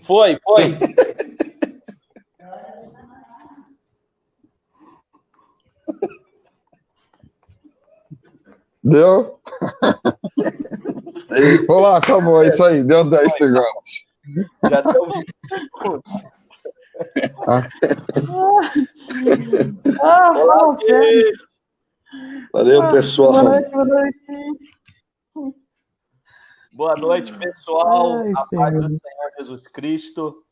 Foi. Deu? Vamos lá, acabou, é isso aí, deu 10 segundos. Já deu 20 segundos. Valeu, pessoal. Boa noite. Boa noite, pessoal. Ai, a paz do Senhor Jesus Cristo.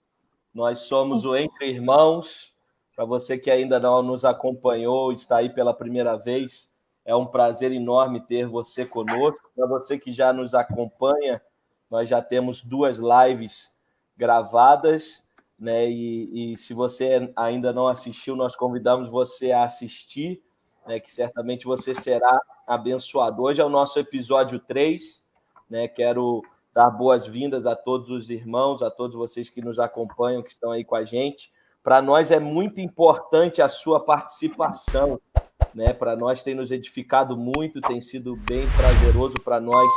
Nós somos o Entre Irmãos. Para você que ainda não nos acompanhou, está aí pela primeira vez, é um prazer enorme ter você conosco. Para você que já nos acompanha, nós já temos 2 lives gravadas, né? E se você ainda não assistiu, nós convidamos você a assistir, né? Que certamente você será abençoado. Hoje é o nosso episódio 3, né? Quero dar boas-vindas a todos os irmãos, a todos vocês que nos acompanham, que estão aí com a gente. Para nós é muito importante a sua participação, né? Para nós tem nos edificado muito, tem sido bem prazeroso para nós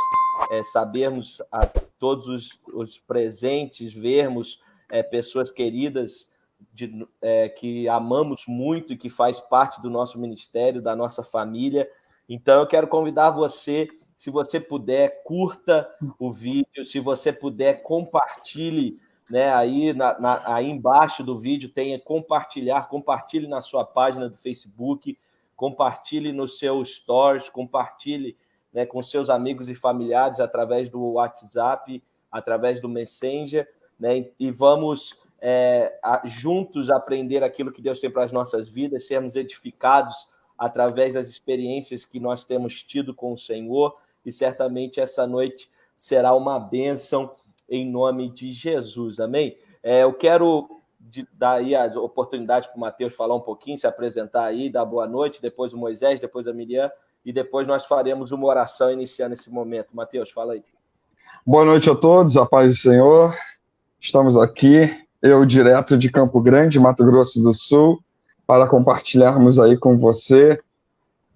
sabermos a todos os presentes, vermos pessoas queridas que amamos muito e que faz parte do nosso ministério, da nossa família. Então eu quero convidar você, se você puder, curta o vídeo, se você puder, compartilhe, né? Aí embaixo do vídeo tem compartilhe na sua página do Facebook, compartilhe nos seus stories, compartilhe, né, com seus amigos e familiares através do WhatsApp, através do Messenger, né? E vamos juntos aprender aquilo que Deus tem para as nossas vidas, sermos edificados através das experiências que nós temos tido com o Senhor, e certamente essa noite será uma bênção em nome de Jesus, amém? Eu quero dar aí a oportunidade para o Mateus falar um pouquinho, se apresentar aí, dar boa noite, depois o Moisés, depois a Miriam, e depois nós faremos uma oração iniciando esse momento. Mateus, fala aí. Boa noite a todos, a paz do Senhor. Estamos aqui, eu direto de Campo Grande, Mato Grosso do Sul, para compartilharmos aí com você.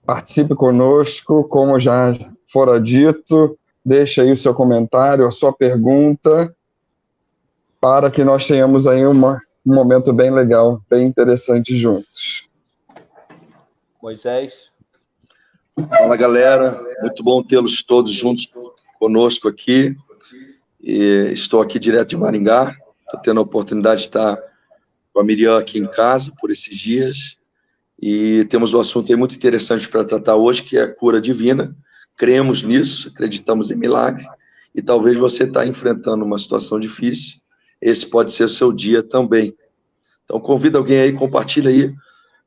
Participe conosco, como já fora dito, deixe aí o seu comentário, a sua pergunta, para que nós tenhamos aí um momento bem legal, bem interessante juntos. Moisés. Fala, galera. Muito bom tê-los todos juntos conosco aqui. E estou aqui direto de Maringá. Estou tendo a oportunidade de estar com a Miriam aqui em casa por esses dias. E temos um assunto aí muito interessante para tratar hoje, que é a cura divina. Cremos nisso, acreditamos em milagre. E talvez você está enfrentando uma situação difícil. Esse pode ser o seu dia também. Então, convida alguém aí, compartilha aí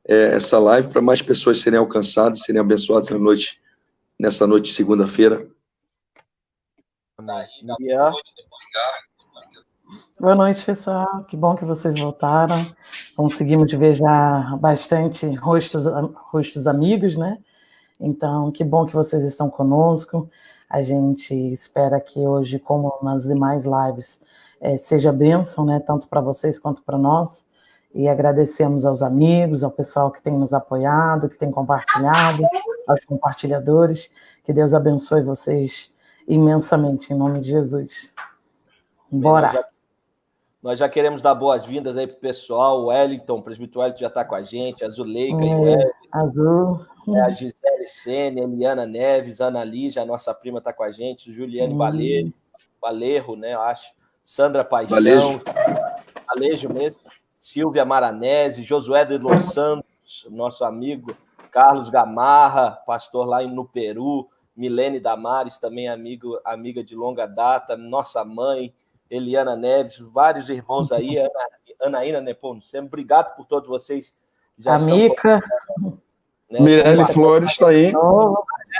essa live para mais pessoas serem alcançadas, serem abençoadas nessa noite de segunda-feira. Boa noite, pessoal. Que bom que vocês voltaram. Conseguimos ver já bastante rostos amigos, né? Então, que bom que vocês estão conosco. A gente espera que hoje, como nas demais lives, seja bênção, né? Tanto para vocês quanto para nós. E agradecemos aos amigos, ao pessoal que tem nos apoiado, que tem compartilhado, aos compartilhadores. Que Deus abençoe vocês imensamente, em nome de Jesus. Bora! Nós já queremos dar boas-vindas aí para o pessoal. O Wellington, o presbítero Wellington já está com a gente, a Zuleika e o Wellington. Azul. A Gisele Sene, a Eliana Neves, a Ana Lígia, a nossa prima está com a gente, Juliane Valerro, né, eu acho. Sandra Paixão, Valejo mesmo. Silvia Maranese, Josué de Los Santos, nosso amigo, Carlos Gamarra, pastor lá no Peru, Milene Damares, também amiga de longa data, nossa mãe, Eliana Neves, vários irmãos aí, Anaína Nepomuceno, obrigado por todos vocês que já Mica. Estão... Né? Mirelle Flores está aí.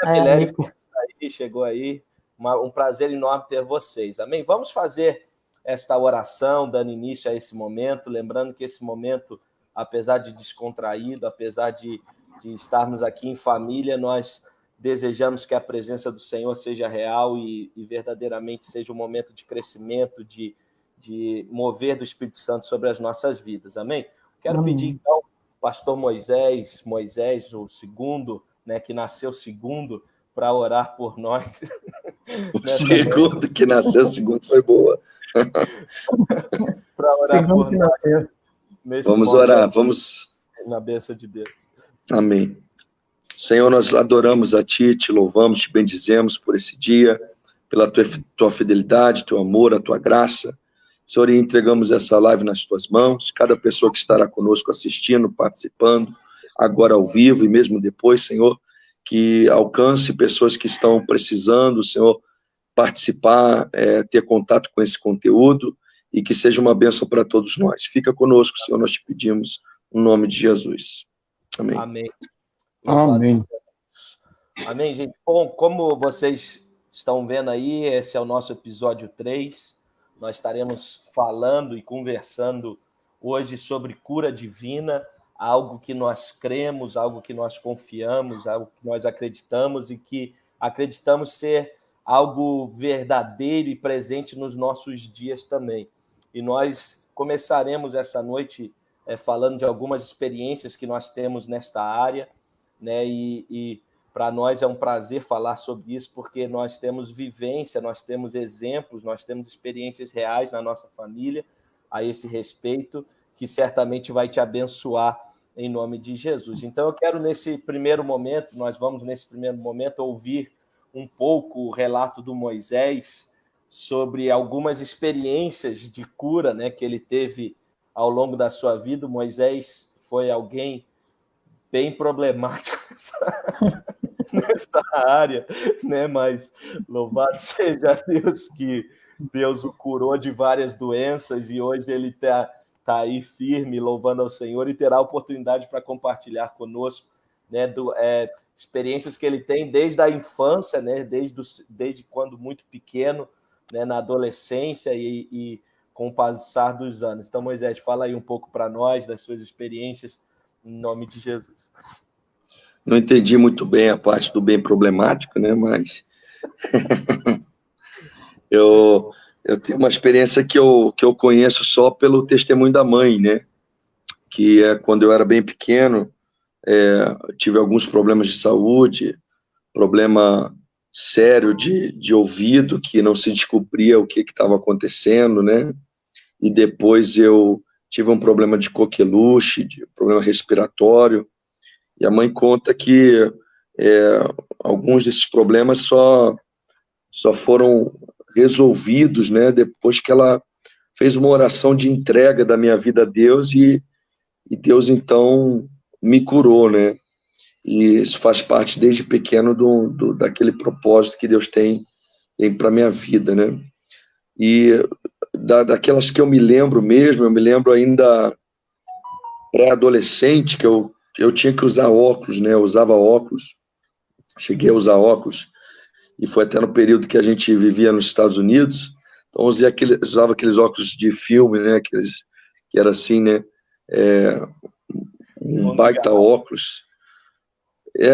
Mirelle Flores está aí, chegou aí. Um prazer enorme ter vocês. Amém? Vamos fazer esta oração, dando início a esse momento, lembrando que esse momento, apesar de descontraído, apesar de estarmos aqui em família, nós desejamos que a presença do Senhor seja real e verdadeiramente seja um momento de crescimento, de mover do Espírito Santo sobre as nossas vidas. Amém? Quero pedir, então, pastor Moisés, o segundo, né, que nasceu segundo, para orar por nós. O segundo que nasceu, o segundo foi boa. Para orar Segundo por que nós. nasceu. Vamos orar, vamos. Na bênção de Deus. Amém. Senhor, nós adoramos a Ti, te louvamos, te bendizemos por esse dia, pela tua fidelidade, teu amor, a tua graça. Senhor, e entregamos essa live nas tuas mãos, cada pessoa que estará conosco assistindo, participando, agora ao vivo e mesmo depois, Senhor, que alcance pessoas que estão precisando, Senhor, participar, ter contato com esse conteúdo e que seja uma bênção para todos nós. Fica conosco, Senhor, nós te pedimos, no nome de Jesus. Amém. Amém. Amém. Amém, gente. Bom, como vocês estão vendo aí, esse é o nosso episódio 3. Nós estaremos falando e conversando hoje sobre cura divina, algo que nós cremos, algo que nós confiamos, algo que nós acreditamos e que acreditamos ser algo verdadeiro e presente nos nossos dias também. E nós começaremos essa noite falando de algumas experiências que nós temos nesta área, né? E para nós é um prazer falar sobre isso, porque nós temos vivência, nós temos exemplos, nós temos experiências reais na nossa família a esse respeito, que certamente vai te abençoar em nome de Jesus. Então eu quero nós vamos nesse primeiro momento ouvir um pouco o relato do Moisés sobre algumas experiências de cura, né, que ele teve ao longo da sua vida. O Moisés foi alguém bem problemático nessa área, né? Mas louvado seja Deus que Deus o curou de várias doenças e hoje ele está aí firme, louvando ao Senhor, e terá a oportunidade para compartilhar conosco, né, experiências que ele tem desde a infância, né, desde quando muito pequeno, né, na adolescência e com o passar dos anos. Então, Moisés, fala aí um pouco para nós das suas experiências, em nome de Jesus. Não entendi muito bem a parte do bem problemático, né? Mas eu tenho uma experiência que eu conheço só pelo testemunho da mãe, né? Que é quando eu era bem pequeno, tive alguns problemas de saúde, problema sério de ouvido, que não se descobria o que estava acontecendo, né? E depois eu tive um problema de coqueluche, de problema respiratório, e a mãe conta que alguns desses problemas só foram resolvidos, né, depois que ela fez uma oração de entrega da minha vida a Deus, e Deus, então, me curou, né, e isso faz parte desde pequeno daquele propósito que Deus tem para a minha vida, né, e daquelas que eu me lembro mesmo, eu me lembro ainda pré-adolescente, que eu tinha que usar óculos, né? Eu usava óculos, cheguei a usar óculos, e foi até no período que a gente vivia nos Estados Unidos, então usava aqueles óculos de filme, né? Aqueles que era assim, né? Um baita óculos.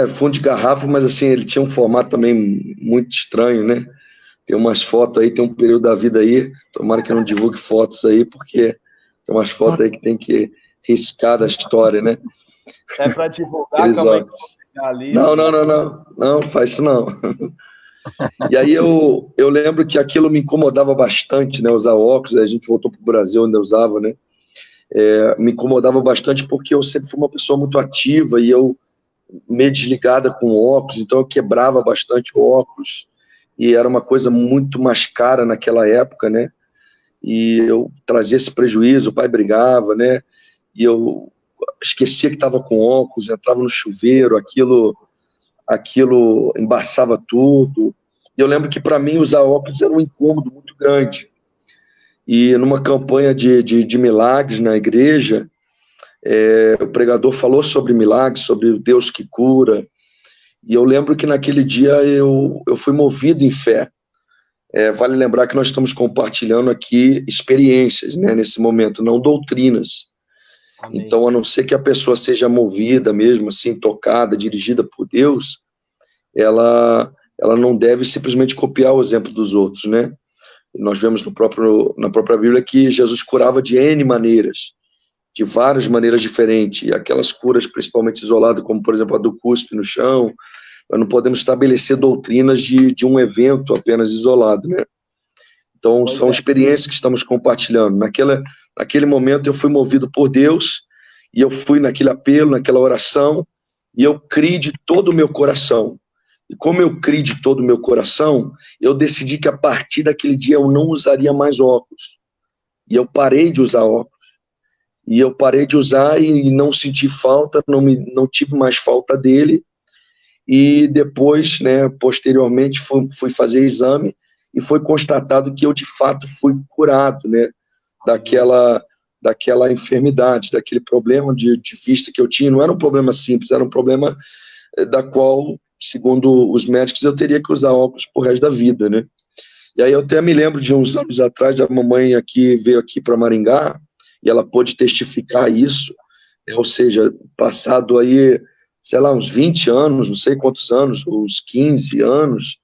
Fundo de garrafa, mas assim, ele tinha um formato também muito estranho, né? Tem umas fotos aí, tem um período da vida aí, tomara que eu não divulgue fotos aí, porque tem umas fotos aí que tem que riscar da história, né? É para divulgar, calma aí, ali. Não, faz isso não. E aí eu lembro que aquilo me incomodava bastante, né, usar óculos. A gente voltou para o Brasil, onde eu usava, né, me incomodava bastante porque eu sempre fui uma pessoa muito ativa e eu meio desligada com óculos, então eu quebrava bastante o óculos, e era uma coisa muito mais cara naquela época, né, e eu trazia esse prejuízo, o pai brigava, né, e eu esquecia que estava com óculos, entrava no chuveiro, aquilo embaçava tudo. E eu lembro que para mim usar óculos era um incômodo muito grande. E numa campanha de milagres na igreja, o pregador falou sobre milagres, sobre o Deus que cura. E eu lembro que naquele dia eu fui movido em fé. Vale lembrar que nós estamos compartilhando aqui experiências, né, nesse momento, não doutrinas. Amém. Então, a não ser que a pessoa seja movida mesmo, assim, tocada, dirigida por Deus, ela não deve simplesmente copiar o exemplo dos outros, né? E nós vemos na própria Bíblia que Jesus curava de N maneiras. de várias maneiras diferentes, e aquelas curas principalmente isoladas, como por exemplo a do cuspe no chão. Nós não podemos estabelecer doutrinas de um evento apenas isolado, né? Então, são experiências que estamos compartilhando. Naquele momento, eu fui movido por Deus, e eu fui naquele apelo, naquela oração, e eu criei de todo o meu coração. E como eu criei de todo o meu coração, eu decidi que a partir daquele dia eu não usaria mais óculos. E eu parei de usar óculos. E eu parei de usar e não senti falta, não tive mais falta dele. E depois, né, posteriormente, fui fazer exame, e foi constatado que eu, de fato, fui curado, né, daquela enfermidade, daquele problema de vista que eu tinha. Não era um problema simples, era um problema da qual, segundo os médicos, eu teria que usar óculos pro resto da vida, né. E aí eu até me lembro de uns anos atrás, a mamãe veio aqui para Maringá, e ela pôde testificar isso, ou seja, passado aí, sei lá, uns 20 anos, não sei quantos anos, uns 15 anos,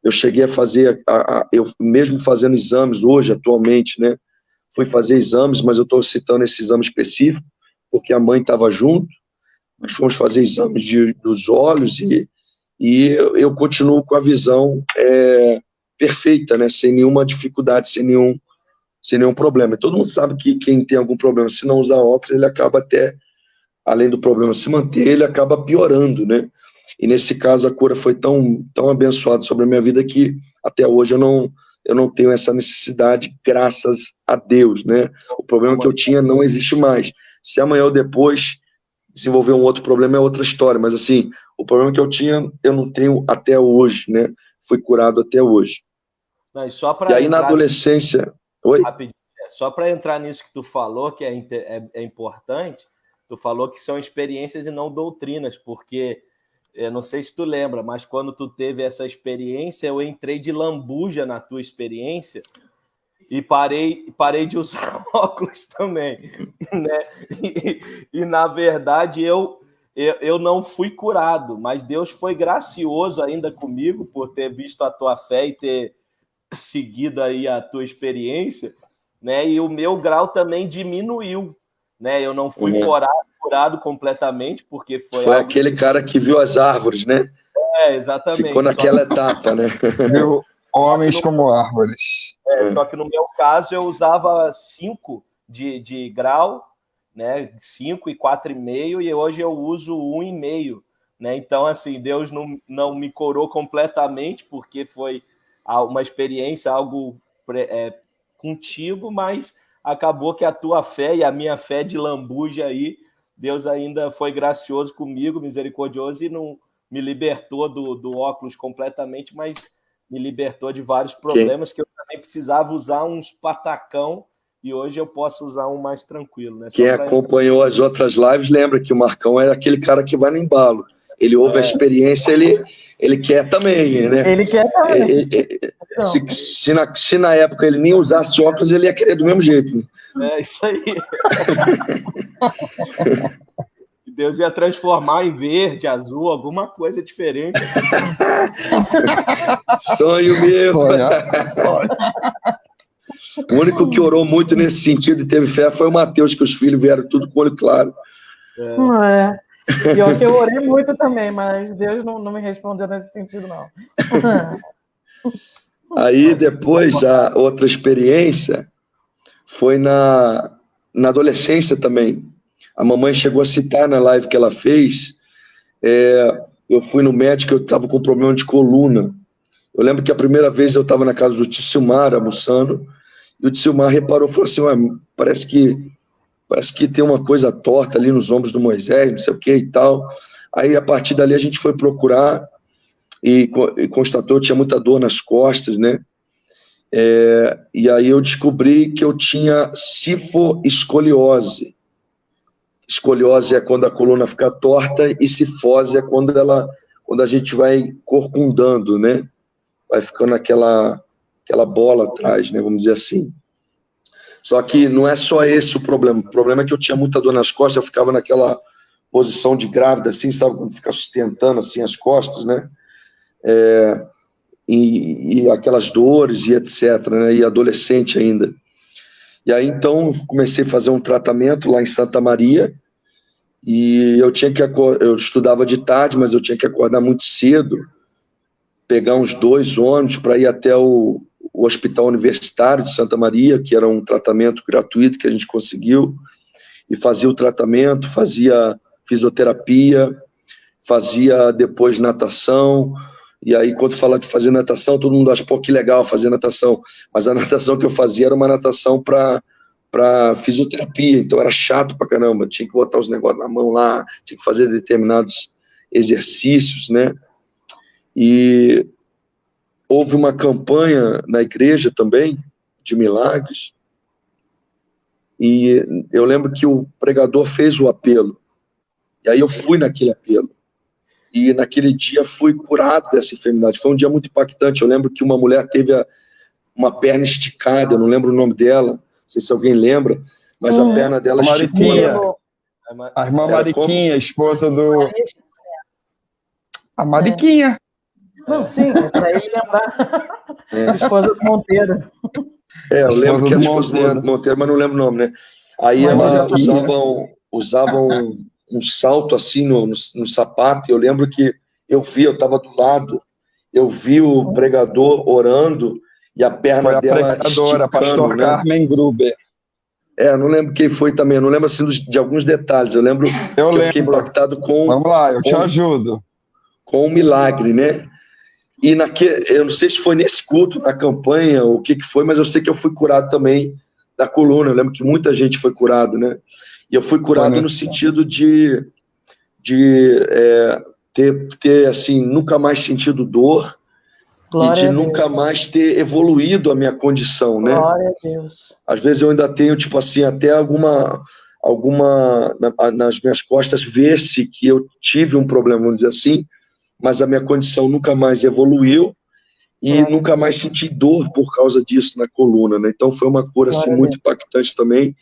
eu cheguei a fazer, eu mesmo fazendo exames hoje, atualmente, né, fui fazer exames, mas eu estou citando esse exame específico, porque a mãe estava junto, nós fomos fazer exames dos olhos, e eu continuo com a visão perfeita, né, sem nenhuma dificuldade, sem nenhum problema. E todo mundo sabe que quem tem algum problema, se não usar óculos, ele acaba até, além do problema se manter, ele acaba piorando, né? E nesse caso a cura foi tão abençoada sobre a minha vida que até hoje eu não tenho essa necessidade, graças a Deus, né? O problema que eu tinha não existe mais. Se amanhã ou depois desenvolver um outro problema é outra história, mas assim, o problema que eu tinha, eu não tenho até hoje, né? Fui curado até hoje. Não, e aí na adolescência... Oi? Rapidinho, só para entrar nisso que tu falou, que é importante, tu falou que são experiências e não doutrinas, porque, eu não sei se tu lembra, mas quando tu teve essa experiência, eu entrei de lambuja na tua experiência e parei de usar óculos também, né? E na verdade, eu não fui curado, mas Deus foi gracioso ainda comigo por ter visto a tua fé e ter seguido aí a tua experiência, né? E o meu grau também diminuiu, né? Eu não fui curado completamente, porque foi aquele cara que viu as árvores, né? Exatamente. Ficou naquela etapa, né? Viu homens como árvores. Só que no meu caso eu usava 5 de grau, né? 5 e 4,5, e hoje eu uso 1,5, né? Então, assim, Deus não me curou completamente, porque foi uma experiência, algo contigo, mas acabou que a tua fé e a minha fé de lambuja aí, Deus ainda foi gracioso comigo, misericordioso, e não me libertou do óculos completamente, mas me libertou de vários problemas que eu também precisava usar uns patacão, e hoje eu posso usar um mais tranquilo, né? Quem acompanhou as outras lives lembra que o Marcão é aquele cara que vai no embalo. Ele ouve a experiência, ele quer também, né? Ele quer também. Se na época ele nem usasse óculos, ele ia querer do mesmo jeito. Né? É isso aí. Deus ia transformar em verde, azul, alguma coisa diferente. Sonho meu. O único que orou muito nesse sentido e teve fé foi o Mateus, que os filhos vieram tudo com o olho claro. Pior que eu orei muito também, mas Deus não me respondeu nesse sentido, não. Aí depois a outra experiência foi na adolescência também. A mamãe chegou a citar na live que ela fez, eu fui no médico, eu estava com problema de coluna. Eu lembro que a primeira vez eu estava na casa do tio Silmar, almoçando, e o tio Silmar reparou, falou assim, parece que tem uma coisa torta ali nos ombros do Moisés, não sei o que e tal. Aí, a partir dali, a gente foi procurar e constatou que tinha muita dor nas costas, né? E aí eu descobri que eu tinha cifoescoliose. Escoliose é quando a coluna fica torta e cifose é quando a gente vai corcundando, né? Vai ficando aquela bola atrás, né? Vamos dizer assim. Só que não é só esse o problema. O problema é que eu tinha muita dor nas costas, eu ficava naquela posição de grávida, assim, sabe? Quando fica sustentando, assim, as costas, né? E aquelas dores e etc, né? E adolescente ainda. E aí, então, comecei a fazer um tratamento lá em Santa Maria, e eu estudava de tarde, mas eu tinha que acordar muito cedo, pegar uns 2 ônibus para ir até o Hospital Universitário de Santa Maria, que era um tratamento gratuito que a gente conseguiu, e fazia o tratamento, fazia fisioterapia, fazia depois natação. E aí, quando fala de fazer natação, todo mundo acha, pô, que legal fazer natação. Mas a natação que eu fazia era uma natação para fisioterapia, então era chato pra caramba. Tinha que botar os negócios na mão lá, tinha que fazer determinados exercícios, né? E houve uma campanha na igreja também, de milagres, e eu lembro que o pregador fez o apelo, e aí eu fui naquele apelo. E naquele dia fui curado dessa enfermidade. Foi um dia muito impactante. Eu lembro que uma mulher teve uma perna esticada, eu não lembro o nome dela, não sei se alguém lembra, mas a perna dela esticou. A irmã Mariquinha, esposa do... A Mariquinha. Não, sim, é para ele lembrar. Esposa do Monteiro. Eu lembro que era esposa do Monteiro, mas não lembro o nome, né? Aí ela usavam um salto assim no sapato, e eu lembro que eu estava do lado, eu vi o pregador orando, e a perna dela pregadora, esticando, pastor, né? Carmen Gruber. Não lembro quem foi também, não lembro assim de alguns detalhes, eu lembro que eu fiquei impactado com... Vamos lá, eu te ajudo. Com um milagre, né? E eu não sei se foi nesse culto, na campanha, ou o que foi, mas eu sei que eu fui curado também da coluna, eu lembro que muita gente foi curado, né? E eu fui curado no sentido de ter, assim, nunca mais sentido dor, Glória e de nunca mais ter evoluído a minha condição, né? Glória a Deus. Às vezes eu ainda tenho, tipo assim, até alguma nas minhas costas, ver-se que eu tive um problema, vamos dizer assim, mas a minha condição nunca mais evoluiu e nunca mais senti dor por causa disso na coluna, né? Então foi uma cura, assim, muito impactante também,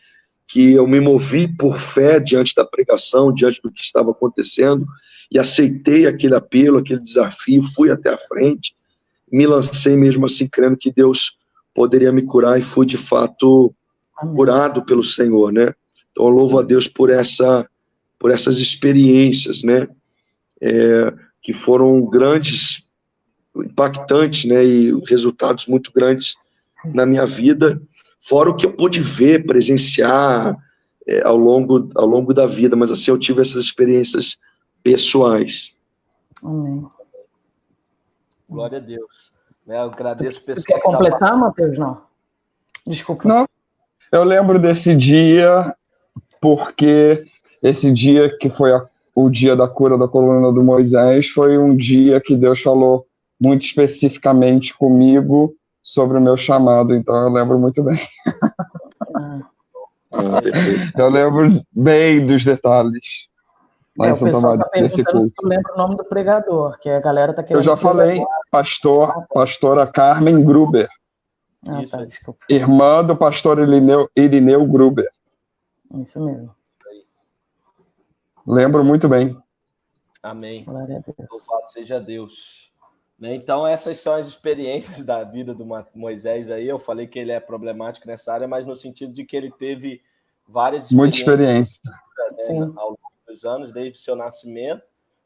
que eu me movi por fé diante da pregação, diante do que estava acontecendo, e aceitei aquele apelo, aquele desafio, fui até a frente, me lancei mesmo assim, crendo que Deus poderia me curar, e fui de fato curado pelo Senhor, né? Então eu louvo a Deus por essas experiências, né? Que foram grandes, impactantes, né? E resultados muito grandes na minha vida, fora o que eu pude ver, presenciar ao longo da vida, mas assim, eu tive essas experiências pessoais. Amém. Glória a Deus. Eu agradeço o pessoal. Tu quer completar, Matheus? Não. Desculpa. Não, eu lembro desse dia, porque esse dia que foi o dia da cura da coluna do Moisés, foi um dia que Deus falou muito especificamente comigo sobre o meu chamado, então eu lembro muito bem. Eu lembro bem dos detalhes. Lá em Santa Maria, desse culto. Se tu lembra o nome do pregador, que a galera tá querendo... Eu já falei, pastora Carmen Gruber. Tá, desculpa. Irmã do pastor Irineu Gruber. Isso mesmo. Lembro muito bem. Amém. Glória a Deus. Louvado seja Deus. Então, essas são as experiências da vida do Moisés aí. Eu falei que ele é problemático nessa área, mas no sentido de que ele teve várias experiências. Muita experiência. Né, ao longo dos anos, desde o seu nascimento,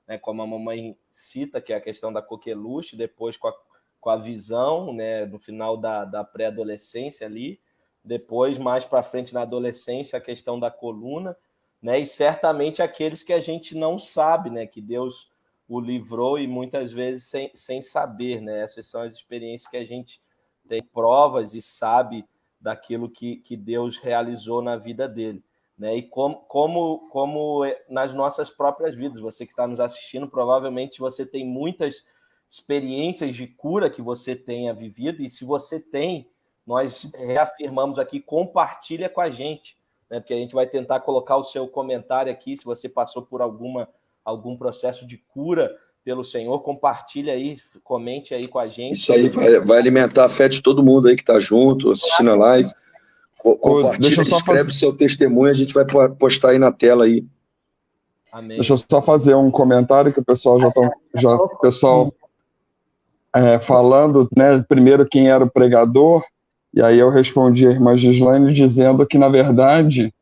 né, como a mamãe cita, que é a questão da coqueluche, depois com a visão, né, no final da pré-adolescência ali, depois, mais para frente na adolescência, a questão da coluna, né, e certamente aqueles que a gente não sabe, né, que Deus o livrou e muitas vezes sem saber, né? Essas são as experiências que a gente tem provas e sabe daquilo que Deus realizou na vida dele, né? E como nas nossas próprias vidas, você que está nos assistindo, provavelmente você tem muitas experiências de cura que você tenha vivido, e se você tem, nós reafirmamos aqui, compartilha com a gente, né? Porque a gente vai tentar colocar o seu comentário aqui, se você passou por algum processo de cura pelo Senhor, compartilha aí, comente aí com a gente. Isso aí vai alimentar a fé de todo mundo aí que está junto, assistindo a live. Compartilha, escreve seu testemunho, a gente vai postar aí na tela aí. Amém. Deixa eu só fazer um comentário que o pessoal falando, né, primeiro quem era o pregador, E aí eu respondi à irmã Gislaine dizendo que, na verdade,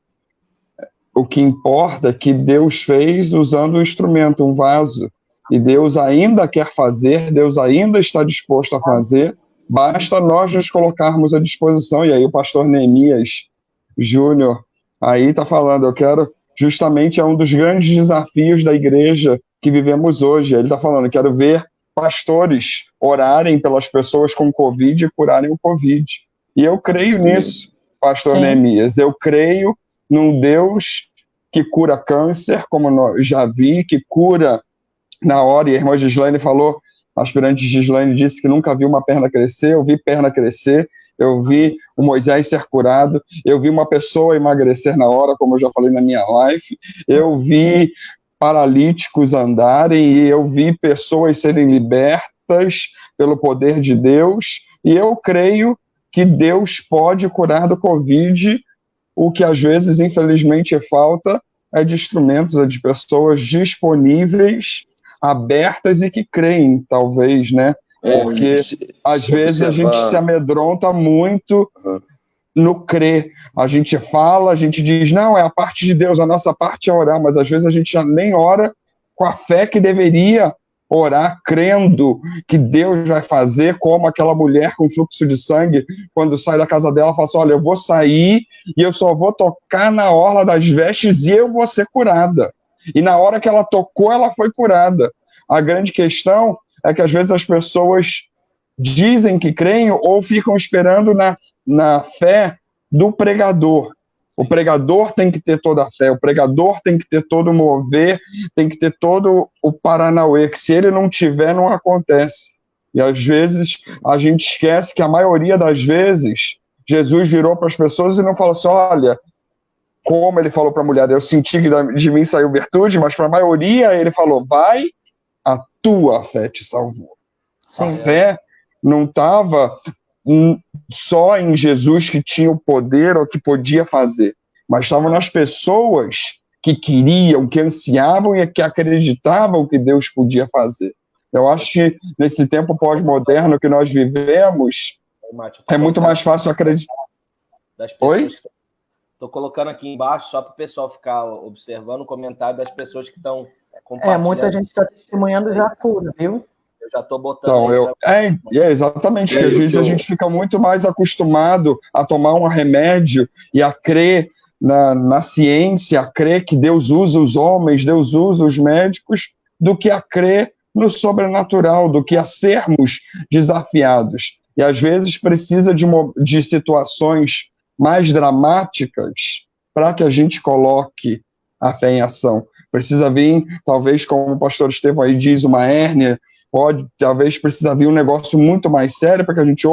o que importa é que Deus fez usando um instrumento, um vaso, e Deus ainda quer fazer, Deus ainda está disposto a fazer, basta nós nos colocarmos à disposição. E aí o pastor Neemias Júnior aí está falando, eu quero, justamente é um dos grandes desafios da igreja que vivemos hoje. Ele está falando, quero ver pastores orarem pelas pessoas com Covid e curarem o Covid. E eu creio nisso, pastor Neemias, eu creio num Deus que cura câncer, como eu já vi, que cura na hora, e a irmã Gislaine falou, a aspirante Gislaine disse que nunca viu uma perna crescer, eu vi perna crescer, eu vi o Moisés ser curado, eu vi uma pessoa emagrecer na hora, como eu já falei na minha live, eu vi paralíticos andarem, e eu vi pessoas serem libertas pelo poder de Deus, e eu creio que Deus pode curar do Covid. O que às vezes, infelizmente, falta é de instrumentos, é de pessoas disponíveis, abertas e que creem, talvez, né? Porque às vezes a gente se amedronta muito no crer. A gente fala, a gente diz, não, é a parte de Deus, a nossa parte é orar, mas às vezes a gente já nem ora com a fé que deveria orar, crendo que Deus vai fazer, como aquela mulher com fluxo de sangue, quando sai da casa dela, fala assim, olha, eu vou sair e eu só vou tocar na orla das vestes e eu vou ser curada. E na hora que ela tocou, ela foi curada. A grande questão é que às vezes as pessoas dizem que creem ou ficam esperando na fé do pregador. O pregador tem que ter toda a fé, o pregador tem que ter todo o mover, tem que ter todo o paranauê, que se ele não tiver, não acontece. E às vezes a gente esquece que a maioria das vezes Jesus virou para as pessoas e não falou assim, olha, como ele falou para a mulher, eu senti que de mim saiu virtude, mas para a maioria ele falou, vai, a tua fé te salvou. Sim. A fé não estava só em Jesus que tinha o poder ou que podia fazer, mas estavam nas pessoas que queriam, que ansiavam e que acreditavam que Deus podia fazer. Eu acho que nesse tempo pós-moderno que nós vivemos, é muito mais fácil acreditar. Oi? Estou colocando aqui embaixo só para o pessoal ficar observando o comentário das pessoas que estão compartilhando. Muita gente está testemunhando já cura, viu? Eu já estou botando... Então, exatamente, que às vezes a gente fica muito mais acostumado a tomar um remédio e a crer na ciência, a crer que Deus usa os homens, Deus usa os médicos, do que a crer no sobrenatural, do que a sermos desafiados. E às vezes precisa de situações mais dramáticas para que a gente coloque a fé em ação. Precisa vir, talvez, como o pastor Estevão aí diz, uma hérnia, talvez precisa vir um negócio muito mais sério para que a gente,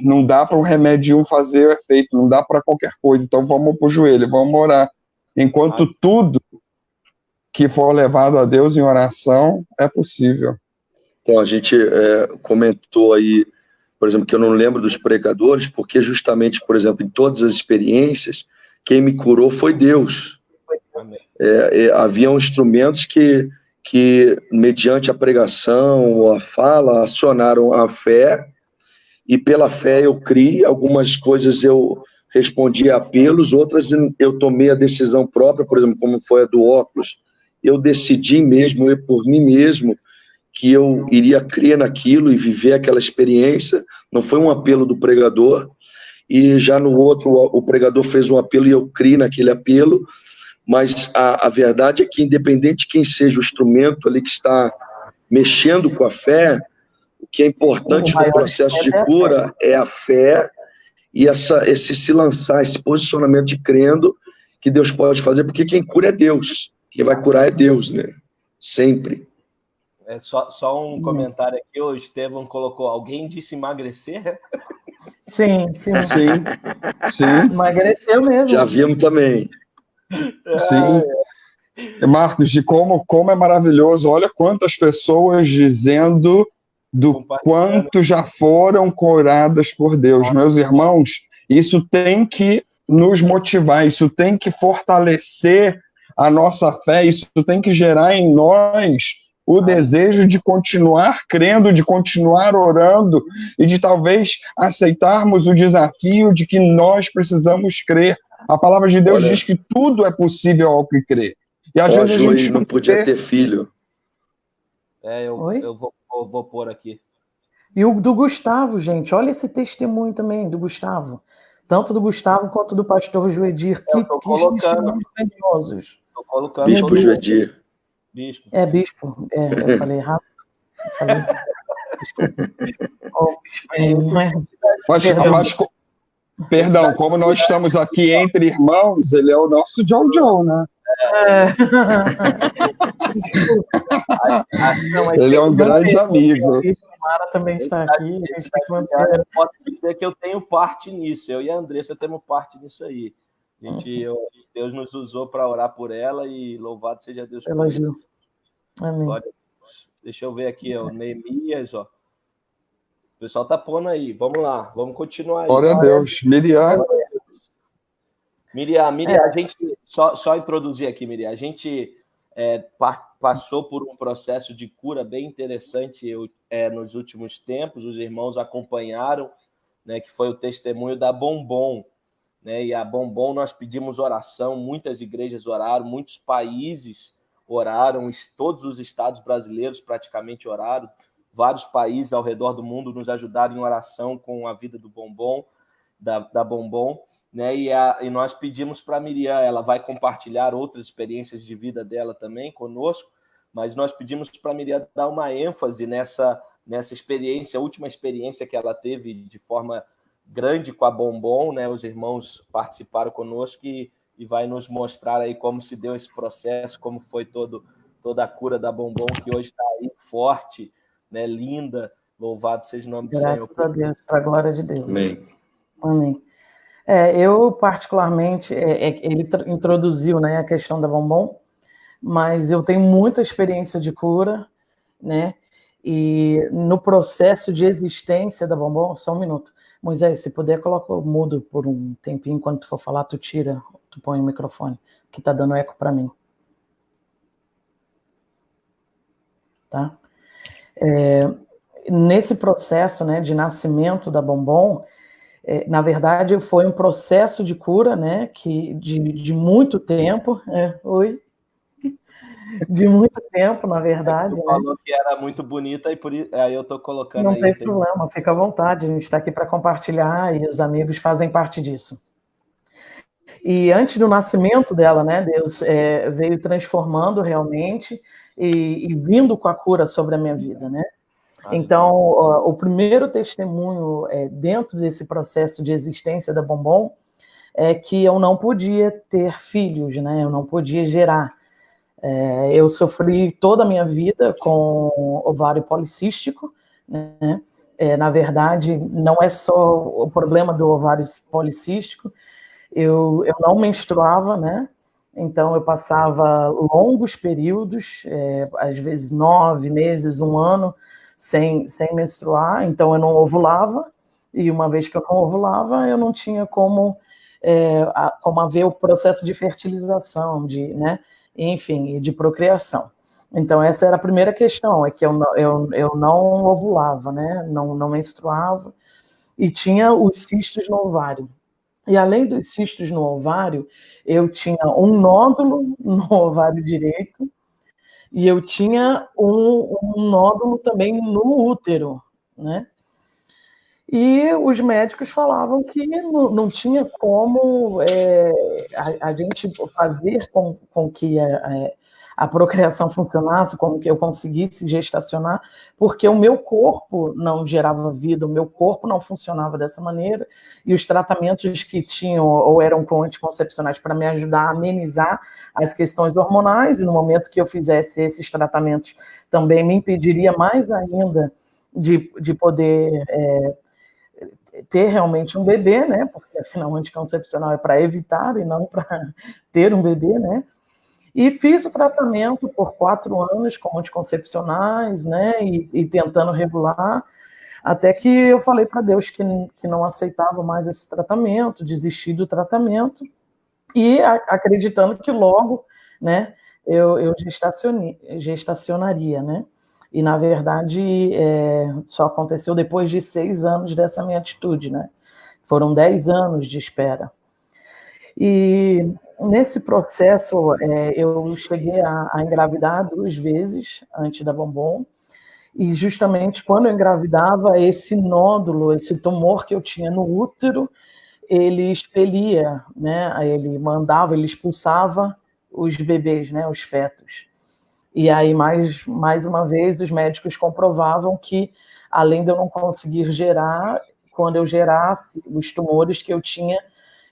não dá para o remédio fazer o efeito, não dá para qualquer coisa, então vamos para o joelho, vamos orar. Enquanto tudo que for levado a Deus em oração é possível. Então, a gente comentou aí, por exemplo, que eu não lembro dos pregadores, porque justamente, por exemplo, em todas as experiências, quem me curou foi Deus. Haviam instrumentos que, mediante a pregação ou a fala, acionaram a fé, e pela fé eu criei, algumas coisas eu respondi a apelos, outras eu tomei a decisão própria, por exemplo, como foi a do óculos, eu decidi mesmo, por mim mesmo, que eu iria crer naquilo e viver aquela experiência, não foi um apelo do pregador, e já no outro o pregador fez um apelo e eu criei naquele apelo, mas a verdade é que independente de quem seja o instrumento ali que está mexendo com a fé, o que é importante no processo de cura é a fé e esse se lançar, esse posicionamento de crendo que Deus pode fazer, porque quem cura é Deus, quem vai curar é Deus, né? Sempre. Só um comentário aqui, o Estevão colocou, alguém disse emagrecer? Sim. Emagreceu mesmo. Já vimos também. Sim. Marcos, de como é maravilhoso, olha quantas pessoas dizendo do quanto já foram curadas por Deus. Meus irmãos, isso tem que nos motivar, isso tem que fortalecer a nossa fé, isso tem que gerar em nós o desejo de continuar crendo, de continuar orando e de talvez aceitarmos o desafio de que nós precisamos crer. A palavra de Deus diz que tudo é possível ao que crê. E às vezes a gente não podia ter filho. Eu vou pôr aqui. E o do Gustavo, gente, olha esse testemunho também do Gustavo. Tanto do Gustavo quanto do pastor Joedir. Que testemunhos grandiosos. Estou colocando. Bispo Joedir. Bispo. Bispo. Eu falei errado. Perdão, como nós estamos aqui entre irmãos, ele é o nosso João, né? Ele é um grande amigo. Mara também está aqui. Eu posso dizer que eu tenho parte nisso. Eu e a Andressa temos parte nisso aí. Deus nos usou para orar por ela e louvado seja Deus. Elogio. Amém. Deixa eu ver aqui, ó, Neemias, ó. O pessoal tá pondo aí. Vamos lá, vamos continuar aí. Glória a Deus. Miriam, a gente só introduzir aqui, Miriam. A gente passou por um processo de cura bem interessante nos últimos tempos. Os irmãos acompanharam, né, que foi o testemunho da Bombom, né? E a Bombom nós pedimos oração, muitas igrejas oraram, muitos países oraram, todos os estados brasileiros praticamente oraram, vários países ao redor do mundo nos ajudaram em oração com a vida do Bombom, da Bombom, né? E nós pedimos para a Miriam, ela vai compartilhar outras experiências de vida dela também conosco, mas nós pedimos para a Miriam dar uma ênfase nessa experiência, a última experiência que ela teve de forma grande com a Bombom, né? Os irmãos participaram conosco e vai nos mostrar aí como se deu esse processo, como foi toda a cura da Bombom, que hoje está aí forte, né? Linda, louvado seja o nome do Senhor. Graças a Deus, para a glória de Deus. Amém. Amém. Eu, particularmente, ele introduziu, né, a questão da Bombom, mas eu tenho muita experiência de cura, né? E no processo de existência da Bombom, só um minuto. Moisés, se puder, coloca o mudo por um tempinho, quando tu for falar, tu põe o microfone, que tá dando eco para mim. Tá? Nesse processo, né, de nascimento da Bombom, na verdade, foi um processo de cura, né, de muito tempo. De muito tempo, na verdade. Tu falou que era muito bonita e aí eu estou colocando. Não aí. Não tem problema, fica à vontade, a gente está aqui para compartilhar e os amigos fazem parte disso. E antes do nascimento dela, né, Deus veio transformando realmente e vindo com a cura sobre a minha vida, né? Então, o primeiro testemunho dentro desse processo de existência da Bombom é que eu não podia ter filhos, né? Eu não podia gerar. Eu sofri toda a minha vida com ovário policístico, né? Na verdade, não é só o problema do ovário policístico, eu não menstruava, né? Então eu passava longos períodos, às vezes 9 meses, 1 ano, sem menstruar, então eu não ovulava, e uma vez que eu não ovulava, eu não tinha como haver o processo de fertilização, né? Enfim, de procriação. Então, essa era a primeira questão, é que eu não ovulava, né? Não menstruava, e tinha os cistos no ovário. E além dos cistos no ovário, eu tinha um nódulo no ovário direito, e eu tinha um nódulo também no útero, né? E os médicos falavam que não tinha como a gente fazer com que a procriação funcionasse, com que eu conseguisse gestacionar, porque o meu corpo não gerava vida, o meu corpo não funcionava dessa maneira, e os tratamentos que tinham ou eram com anticoncepcionais para me ajudar a amenizar as questões hormonais, e no momento que eu fizesse esses tratamentos também me impediria mais ainda de poder ter realmente um bebê, né? Porque afinal o anticoncepcional é para evitar e não para ter um bebê, né? E fiz o tratamento por 4 anos com anticoncepcionais, né? E tentando regular, até que eu falei para Deus que não aceitava mais esse tratamento, desisti do tratamento, e acreditando que logo, né? eu gestacionaria, né? E, na verdade, só aconteceu depois de 6 anos dessa minha atitude, né? Foram 10 anos de espera. E nesse processo, eu cheguei a engravidar 2 vezes antes da Bombom, e justamente quando eu engravidava, esse nódulo, esse tumor que eu tinha no útero, ele expelia, né? Ele expulsava os bebês, né? Os fetos. E aí, mais uma vez, os médicos comprovavam que, além de eu não conseguir gerar, quando eu gerasse, os tumores que eu tinha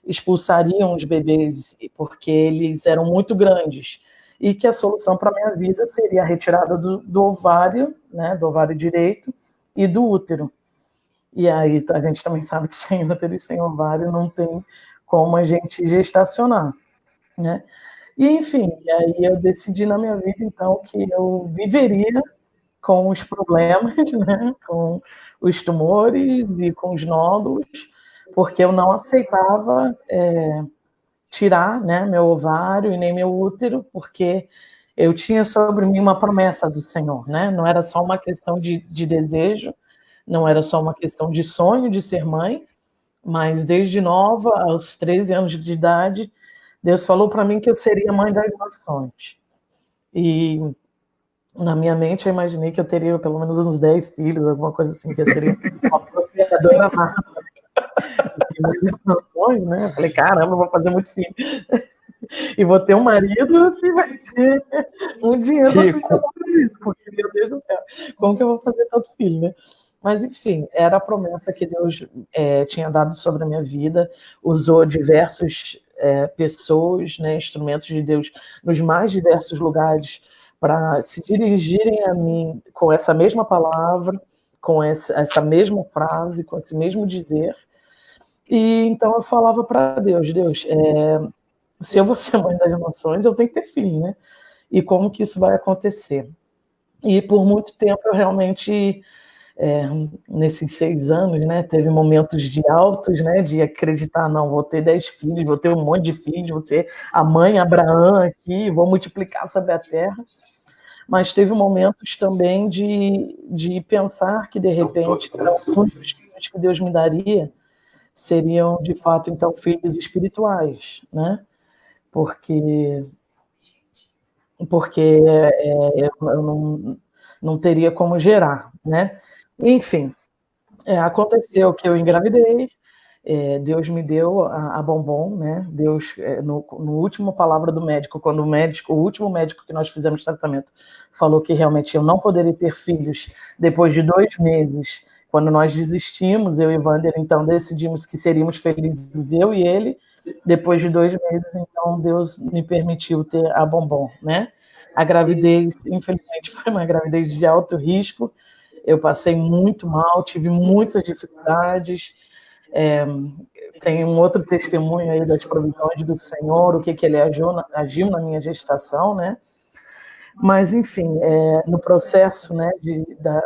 expulsariam os bebês, porque eles eram muito grandes. E que a solução para a minha vida seria a retirada do ovário, né, do ovário direito e do útero. E aí a gente também sabe que sem útero e sem ovário não tem como a gente gestacionar, né? E, enfim, aí eu decidi na minha vida, então, que eu viveria com os problemas, né, com os tumores e com os nódulos, porque eu não aceitava tirar, né, meu ovário e nem meu útero, porque eu tinha sobre mim uma promessa do Senhor, né? Não era só uma questão de desejo, não era só uma questão de sonho de ser mãe, mas desde nova, aos 13 anos de idade, Deus falou para mim que eu seria mãe das nações. E na minha mente eu imaginei que eu teria pelo menos uns 10 filhos, alguma coisa assim, que eu seria uma procriadora nata. Né? Eu falei, caramba, eu vou fazer muito filho. E vou ter um marido que vai ter um dinheiro para sustentar isso, porque, meu Deus do céu, como que eu vou fazer tanto filho, né? Mas, enfim, era a promessa que Deus tinha dado sobre a minha vida, usou diversas pessoas, né, instrumentos de Deus, nos mais diversos lugares, para se dirigirem a mim com essa mesma palavra, com essa mesma frase, com esse mesmo dizer. E então eu falava para Deus, se eu vou ser mãe das nações, eu tenho que ter filho, né? E como que isso vai acontecer? E por muito tempo eu realmente, nesses 6 anos, né, teve momentos de altos, né, de acreditar, não, vou ter 10 filhos, vou ter um monte de filhos, vou ser a mãe Abraão aqui, vou multiplicar sobre a terra. Mas teve momentos também de pensar que, de repente, um dos filhos que Deus me daria seriam, de fato, então, filhos espirituais, né? Porque eu não teria como gerar, né? Enfim, aconteceu que eu engravidei, Deus me deu a Bombom, né? Deus, no último palavra do médico, quando o último médico que nós fizemos tratamento falou que realmente eu não poderia ter filhos depois de 2 meses, quando nós desistimos, eu e Wander, então decidimos que seríamos felizes, eu e ele. Depois de 2 meses, então Deus me permitiu ter a Bombom, né? A gravidez, infelizmente, foi uma gravidez de alto risco. Eu passei muito mal, tive muitas dificuldades. Tem um outro testemunho aí das provisões do Senhor, o que ele agiu na minha gestação, né? Mas, enfim, no processo, né,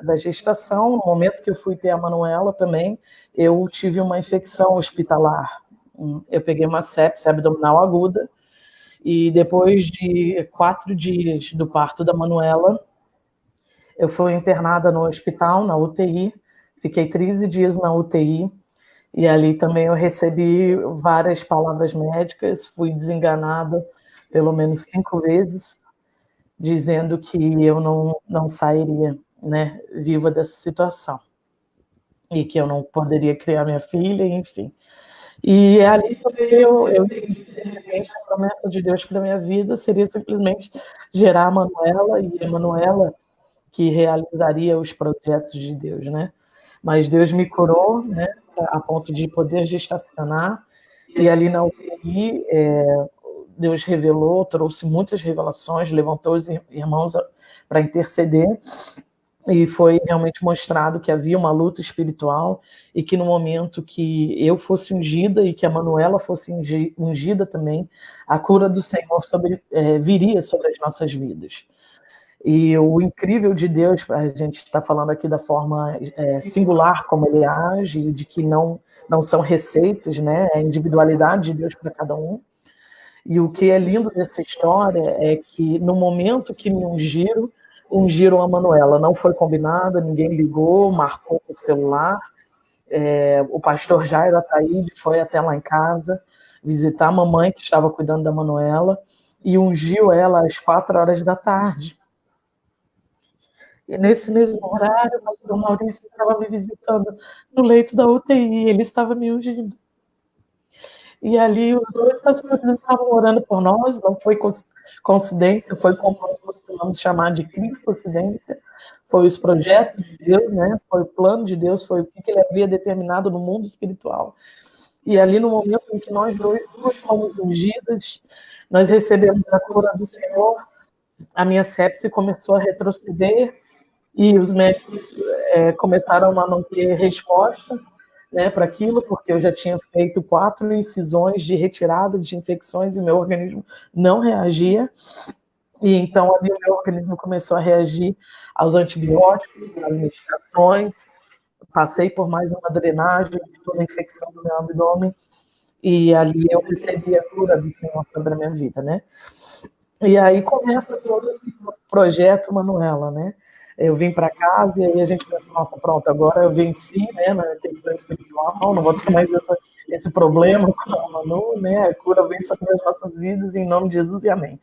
da gestação, no momento que eu fui ter a Manuela também, eu tive uma infecção hospitalar. Eu peguei uma sepse abdominal aguda, e depois de 4 dias do parto da Manuela, eu fui internada no hospital, na UTI, fiquei 13 dias na UTI, e ali também eu recebi várias palavras médicas, fui desenganada pelo menos 5 vezes, dizendo que eu não sairia, né, viva dessa situação, e que eu não poderia criar minha filha, enfim. E ali também eu de repente, a promessa de Deus para a minha vida seria simplesmente gerar a Manuela, e a Manuela que realizaria os projetos de Deus, né? Mas Deus me curou, né, a ponto de poder gestacionar, e ali na UTI, Deus revelou, trouxe muitas revelações, levantou os irmãos para interceder, e foi realmente mostrado que havia uma luta espiritual, e que no momento que eu fosse ungida e que a Manuela fosse ungida também, a cura do Senhor viria sobre as nossas vidas. E o incrível de Deus, a gente está falando aqui da forma singular como ele age, de que não são receitas, né? É a individualidade de Deus para cada um. E o que é lindo dessa história é que no momento que me ungiram a Manuela. Não foi combinada, ninguém ligou, marcou o celular. O pastor Jairo Ataíde foi até lá em casa visitar a mamãe que estava cuidando da Manuela e ungiu ela às 4 horas da tarde. E nesse mesmo horário, o pastor Maurício estava me visitando no leito da UTI, ele estava me ungindo. E ali os 2 pastores estavam orando por nós, não foi coincidência, foi como nós costumamos chamar de cristocência, foi os projetos de Deus, né? Foi o plano de Deus, foi o que ele havia determinado no mundo espiritual. E ali no momento em que nós duas fomos ungidas, nós recebemos a cura do Senhor, a minha sepse começou a retroceder e os médicos começaram a não ter resposta, né, para aquilo, porque eu já tinha feito 4 incisões de retirada de infecções e meu organismo não reagia. E então ali o meu organismo começou a reagir aos antibióticos, às medicações. Passei por mais uma drenagem de toda a infecção do meu abdômen e ali eu recebi a cura do Senhor sobre a minha vida, né? E aí começa todo esse projeto Manuela, né? Eu vim para casa e aí a gente pensa, nossa, pronto, agora eu venci, né, na questão espiritual, não vou ter mais esse problema com a Manu, né, a cura vem sobre as nossas vidas, em nome de Jesus e amém.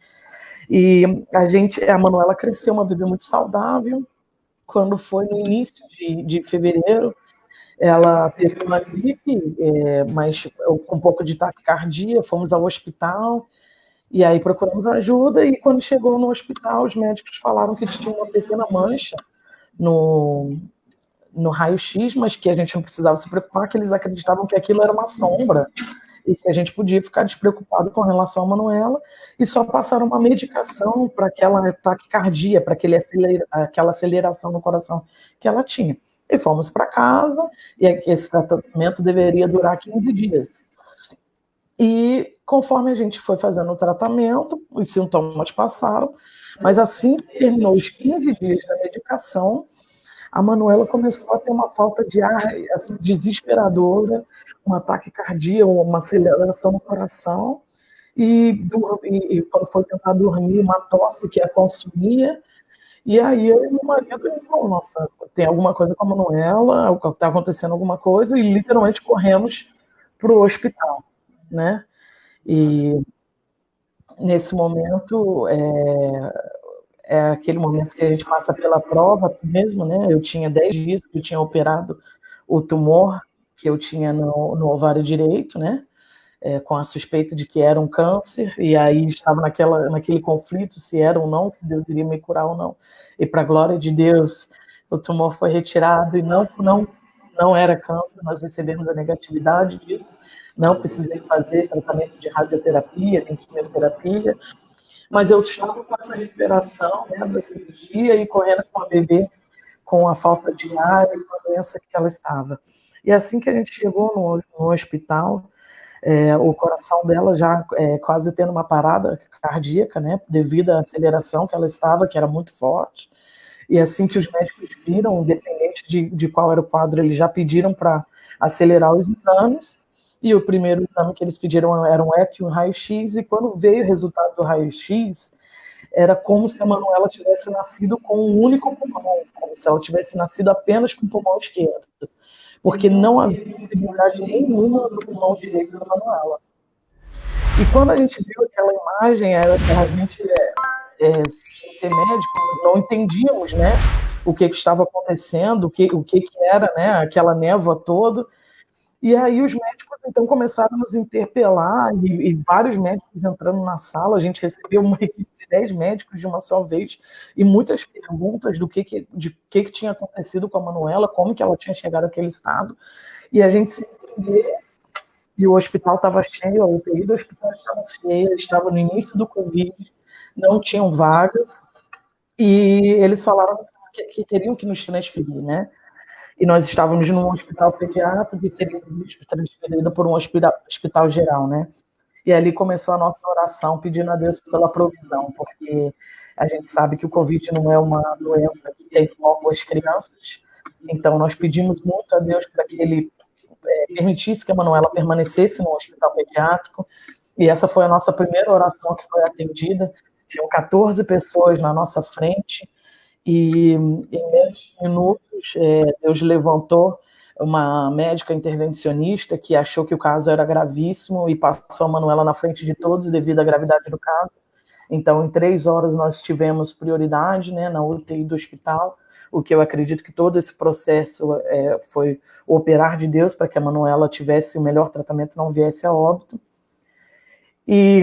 E a Manuela cresceu uma vida muito saudável. Quando foi no início de fevereiro, ela teve uma gripe, mas com um pouco de taquicardia, fomos ao hospital, e aí procuramos ajuda, e quando chegou no hospital, os médicos falaram que tinha uma pequena mancha no raio-x, mas que a gente não precisava se preocupar, que eles acreditavam que aquilo era uma sombra, e que a gente podia ficar despreocupado com relação a Manuela, e só passaram uma medicação para aquela taquicardia, para aquela aceleração no coração que ela tinha. E fomos para casa, e esse tratamento deveria durar 15 dias. E conforme a gente foi fazendo o tratamento, os sintomas passaram, mas assim que terminou os 15 dias da medicação, a Manuela começou a ter uma falta de ar assim, desesperadora, um ataque cardíaco, uma aceleração no coração, e quando foi tentar dormir, uma tosse que a consumia. E aí eu e meu marido falou, nossa, tem alguma coisa com a Manuela, está acontecendo alguma coisa, e literalmente corremos para o hospital, né? E nesse momento é aquele momento que a gente passa pela prova mesmo, né? Eu tinha 10 dias que eu tinha operado o tumor que eu tinha no ovário direito, né? Com a suspeita de que era um câncer, e aí estava naquele conflito se era ou não, se Deus iria me curar ou não. E para a glória de Deus, o tumor foi retirado e não era câncer, nós recebemos a negatividade disso, não precisei fazer tratamento de radioterapia, nem quimioterapia, mas eu estava com essa recuperação, né, da cirurgia e correndo com a bebê com a falta de ar e com a doença que ela estava. E assim que a gente chegou no hospital, o coração dela já quase tendo uma parada cardíaca, né, devido à aceleração que ela estava, que era muito forte. E assim que os médicos viram, independente de qual era o quadro, eles já pediram para acelerar os exames, e o primeiro exame que eles pediram era um eco e um raio-x, e quando veio o resultado do raio-x, era como se a Manuela tivesse nascido com um único pulmão, como se ela tivesse nascido apenas com o pulmão esquerdo, porque não havia possibilidade nenhuma do pulmão direito da Manuela. E quando a gente viu aquela imagem, a gente, ser médico, não entendíamos, né, o que estava acontecendo, o que era, né, aquela névoa toda. E aí os médicos, então, começaram a nos interpelar, e vários médicos entrando na sala, a gente recebeu uma equipe de 10 médicos de uma só vez, e muitas perguntas do que tinha acontecido com a Manuela, como que ela tinha chegado àquele estado, e a gente se entendeu, e o hospital estava cheio, a UTI do hospital estava cheia, estava no início do Covid, não tinham vagas, e eles falaram que teriam que nos transferir, né? E nós estávamos num hospital pediátrico e seríamos transferidos por um hospital geral, né? E ali começou a nossa oração, pedindo a Deus pela provisão, porque a gente sabe que o Covid não é uma doença que tem foco às crianças, então nós pedimos muito a Deus para que Ele permitisse que a Manuela permanecesse no hospital pediátrico, E essa foi a nossa primeira oração que foi atendida. Tinham 14 pessoas na nossa frente, e em menos de minutos Deus levantou uma médica intervencionista que achou que o caso era gravíssimo e passou a Manuela na frente de todos devido à gravidade do caso. Então, em 3 horas, nós tivemos prioridade, né, na UTI do hospital, o que eu acredito que todo esse processo foi o operar de Deus para que a Manuela tivesse o melhor tratamento e não viesse a óbito. E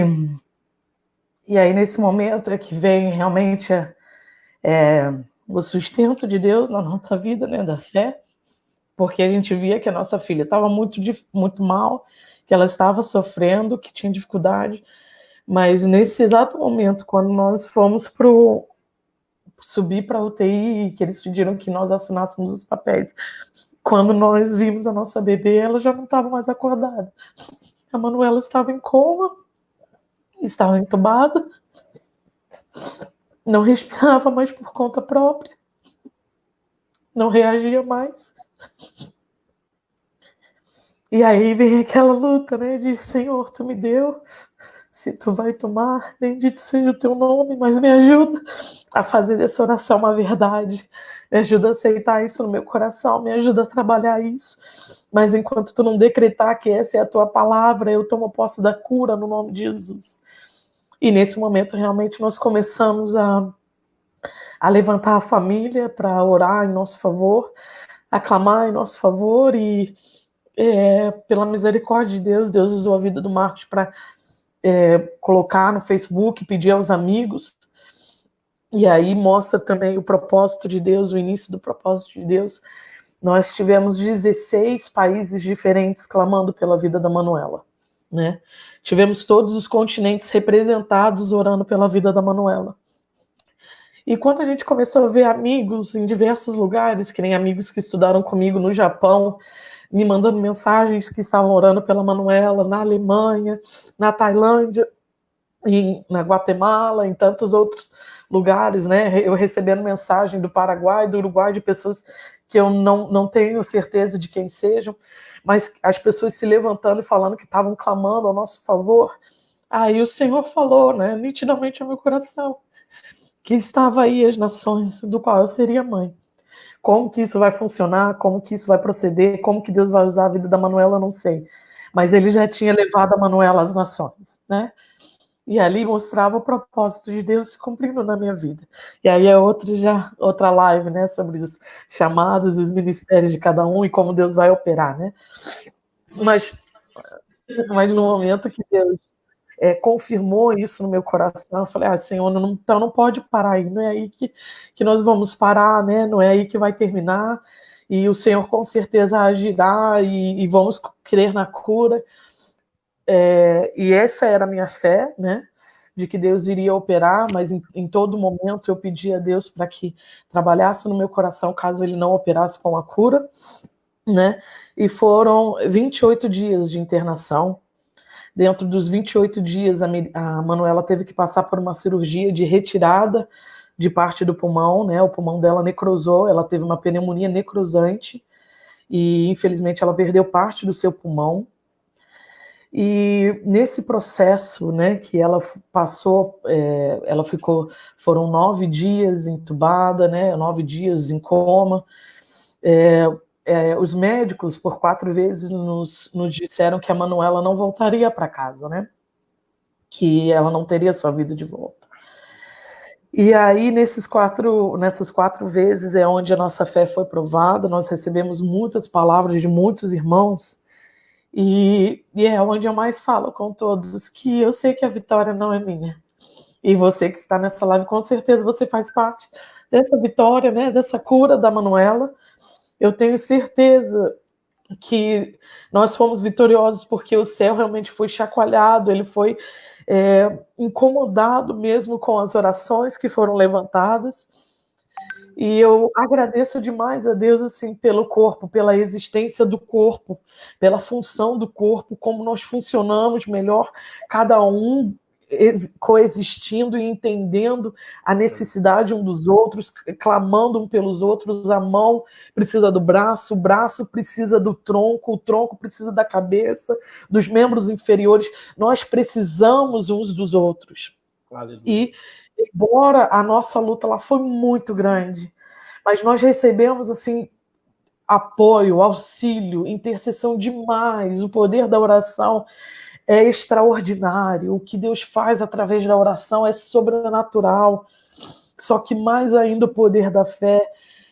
aí, nesse momento, é que vem realmente o sustento de Deus na nossa vida, né, da fé, porque a gente via que a nossa filha estava muito mal, que ela estava sofrendo, que tinha dificuldade, mas nesse exato momento, quando nós fomos subir para a UTI, que eles pediram que nós assinássemos os papéis, quando nós vimos a nossa bebê, ela já não estava mais acordada. A Manuela estava em coma, estava entubada, não respirava mais por conta própria, não reagia mais. E aí vem aquela luta, né, de Senhor, tu me deu, se tu vai tomar, bendito seja o teu nome, mas me ajuda a fazer dessa oração uma verdade, me ajuda a aceitar isso no meu coração, me ajuda a trabalhar isso, mas enquanto tu não decretar que essa é a tua palavra, eu tomo posse da cura no nome de Jesus. E nesse momento realmente nós começamos a levantar a família para orar em nosso favor, a clamar em nosso favor, e pela misericórdia de Deus, Deus usou a vida do Marcos para colocar no Facebook, pedir aos amigos, e aí mostra também o propósito de Deus, o início do propósito de Deus. Nós tivemos 16 países diferentes clamando pela vida da Manuela, né? Tivemos todos os continentes representados orando pela vida da Manuela. E quando a gente começou a ver amigos em diversos lugares, que nem amigos que estudaram comigo no Japão, me mandando mensagens que estavam orando pela Manuela, na Alemanha, na Tailândia, na Guatemala, em tantos outros lugares, né? Eu recebendo mensagem do Paraguai, do Uruguai, de pessoas que eu não tenho certeza de quem sejam, mas as pessoas se levantando e falando que estavam clamando ao nosso favor. Aí o Senhor falou, né, nitidamente ao meu coração, que estava aí as nações do qual eu seria mãe. Como que isso vai funcionar, como que isso vai proceder, como que Deus vai usar a vida da Manuela, eu não sei. Mas ele já tinha levado a Manuela às nações, né? E ali mostrava o propósito de Deus se cumprindo na minha vida. E aí é outra live, né, sobre os chamados, os ministérios de cada um e como Deus vai operar, né? Mas no momento que Deus confirmou isso no meu coração, eu falei, Senhor, então não pode parar aí, não é aí que nós vamos parar, né? Não é aí que vai terminar, e o Senhor com certeza agirá, e vamos crer na cura. E essa era a minha fé, né? De que Deus iria operar, mas em todo momento eu pedia a Deus para que trabalhasse no meu coração caso ele não operasse com a cura, né? E foram 28 dias de internação. Dentro dos 28 dias, a Manuela teve que passar por uma cirurgia de retirada de parte do pulmão, né? O pulmão dela necrosou, ela teve uma pneumonia necrosante e, infelizmente, ela perdeu parte do seu pulmão. E nesse processo, né, que ela passou, foram 9 dias entubada, né? 9 dias em coma. Os médicos, por 4 vezes, nos disseram que a Manuela não voltaria para casa, né? Que ela não teria sua vida de volta. E aí, nessas 4 vezes, é onde a nossa fé foi provada, nós recebemos muitas palavras de muitos irmãos, e é onde eu mais falo com todos, que eu sei que a vitória não é minha. E você que está nessa live, com certeza você faz parte dessa vitória, né? Dessa cura da Manuela. Eu tenho certeza que nós fomos vitoriosos porque o céu realmente foi chacoalhado, ele foi incomodado mesmo com as orações que foram levantadas. E eu agradeço demais a Deus assim, pelo corpo, pela existência do corpo, pela função do corpo, como nós funcionamos melhor, cada um coexistindo e entendendo a necessidade um dos outros, clamando um pelos outros. A mão precisa do braço, o braço precisa do tronco, o tronco precisa da cabeça, dos membros inferiores. Nós precisamos uns dos outros. Aleluia. E, embora a nossa luta lá foi muito grande, mas nós recebemos, assim, apoio, auxílio, intercessão demais. O poder da oração é extraordinário. O que Deus faz através da oração é sobrenatural. Só que mais ainda o poder da fé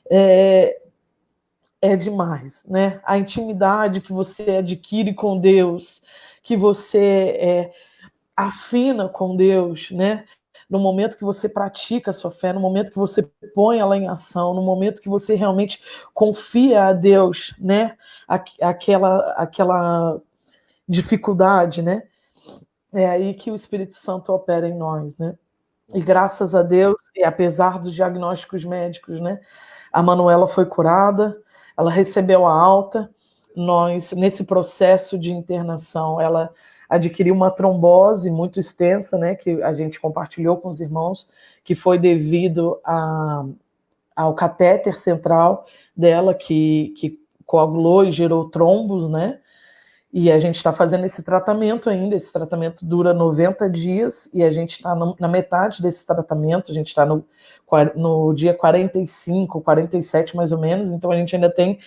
é demais, né? A intimidade que você adquire com Deus, que você afina com Deus, né? No momento que você pratica a sua fé, no momento que você põe ela em ação, no momento que você realmente confia a Deus, né? Aquela dificuldade, né? É aí que o Espírito Santo opera em nós, né? E graças a Deus, e apesar dos diagnósticos médicos, né? A Manuela foi curada, ela recebeu a alta. Nós, nesse processo de internação, ela adquiriu uma trombose muito extensa, né? Que a gente compartilhou com os irmãos, que foi devido ao catéter central dela, que coagulou e gerou trombos, né? E a gente está fazendo esse tratamento ainda. Esse tratamento dura 90 dias e a gente está na metade desse tratamento. A gente está no dia 45, 47 mais ou menos. Então a gente ainda tem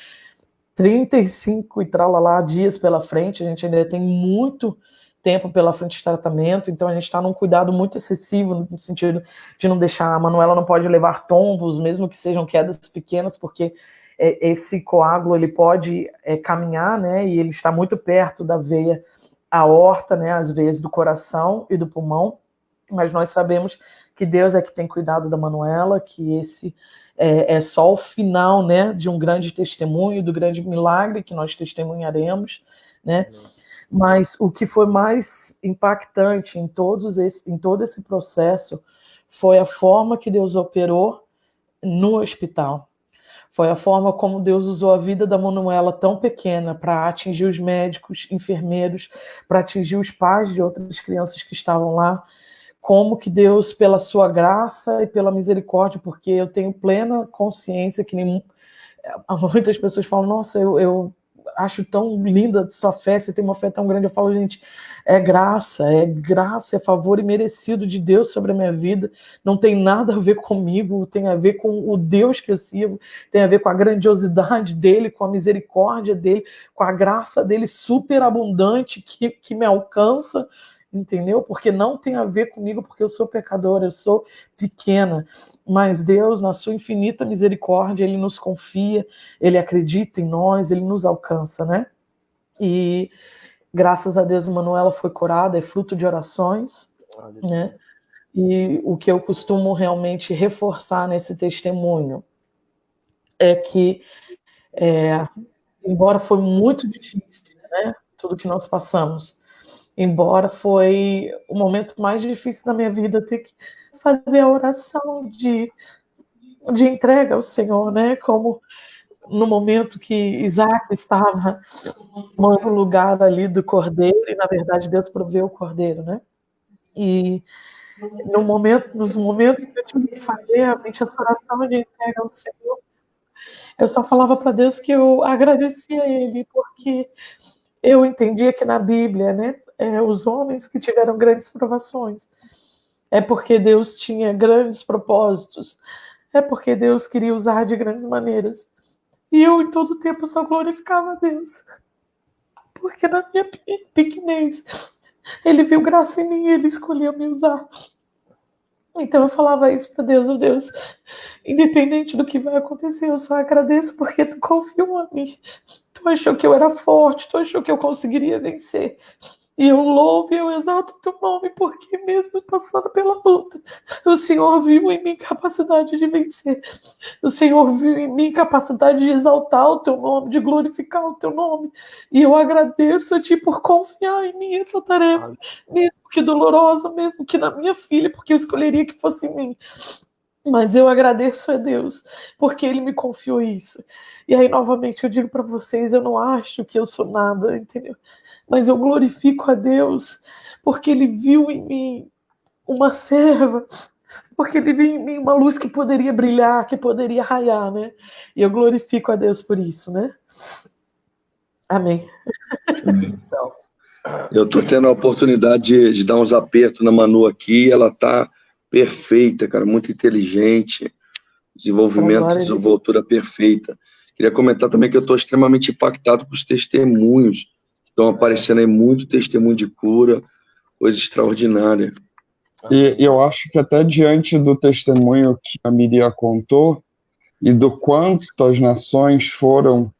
35 e tralalá dias pela frente. A gente ainda tem muito tempo pela frente de tratamento. Então a gente está num cuidado muito excessivo, no sentido de não deixar. A Manuela não pode levar tombos, mesmo que sejam quedas pequenas, porque esse coágulo ele pode caminhar, né? E ele está muito perto da veia aorta, né? As veias do coração e do pulmão. Mas nós sabemos que Deus é que tem cuidado da Manuela, que esse é só o final, né? De um grande testemunho, do grande milagre que nós testemunharemos, né? Mas o que foi mais impactante em todo esse processo foi a forma que Deus operou no hospital. Foi a forma como Deus usou a vida da Manuela tão pequena para atingir os médicos, enfermeiros, para atingir os pais de outras crianças que estavam lá. Como que Deus, pela sua graça e pela misericórdia, porque eu tenho plena consciência que muitas pessoas falam, nossa, eu acho tão linda sua fé, você tem uma fé tão grande. Eu falo, gente, é graça, é favor imerecido de Deus sobre a minha vida. Não tem nada a ver comigo, tem a ver com o Deus que eu sirvo, tem a ver com a grandiosidade dele, com a misericórdia dele, com a graça dele superabundante que me alcança, entendeu? Porque não tem a ver comigo, porque eu sou pecadora, eu sou pequena. Mas Deus, na sua infinita misericórdia, ele nos confia, ele acredita em nós, ele nos alcança, né? E graças a Deus, Manuela foi curada, é fruto de orações, né? E o que eu costumo realmente reforçar nesse testemunho é que, embora foi muito difícil, né? Tudo que nós passamos, embora foi o momento mais difícil da minha vida, ter que fazer a oração de entrega ao Senhor, né? Como no momento que Isaac estava no lugar ali do cordeiro, e na verdade Deus proveu o cordeiro, né? E nos momentos que eu tive que fazer realmente essa oração de entrega ao Senhor, eu só falava para Deus que eu agradecia a Ele, porque eu entendia que na Bíblia, né, os homens que tiveram grandes provações, é porque Deus tinha grandes propósitos, é porque Deus queria usar de grandes maneiras. E eu, em todo tempo, só glorificava a Deus. Porque na minha pequenez, Ele viu graça em mim e Ele escolheu me usar. Então eu falava isso para Deus, oh Deus, independente do que vai acontecer, eu só agradeço porque Tu confiou em mim. Tu achou que eu era forte, Tu achou que eu conseguiria vencer. E eu louvo e eu exalto o Teu nome, porque mesmo passando pela luta, o Senhor viu em mim capacidade de vencer. O Senhor viu em mim capacidade de exaltar o Teu nome, de glorificar o Teu nome. E eu agradeço a Ti por confiar em mim essa tarefa, mesmo que dolorosa, mesmo que na minha filha, porque eu escolheria que fosse em mim. Mas eu agradeço a Deus, porque Ele me confiou isso. E aí, novamente, eu digo para vocês, eu não acho que eu sou nada, entendeu? Mas eu glorifico a Deus, porque Ele viu em mim uma serva, porque ele viu em mim uma luz que poderia brilhar, que poderia raiar, né? E eu glorifico a Deus por isso, né? Amém. Então, eu estou tendo a oportunidade de dar uns apertos na Manu aqui, ela está perfeita, cara, muito inteligente, desenvolvimento, desenvoltura perfeita. Queria comentar também que eu estou extremamente impactado com os testemunhos que estão aparecendo aí, muito testemunho de cura, coisa extraordinária. E eu acho que até diante do testemunho que a Miriam contou e do quanto as nações foram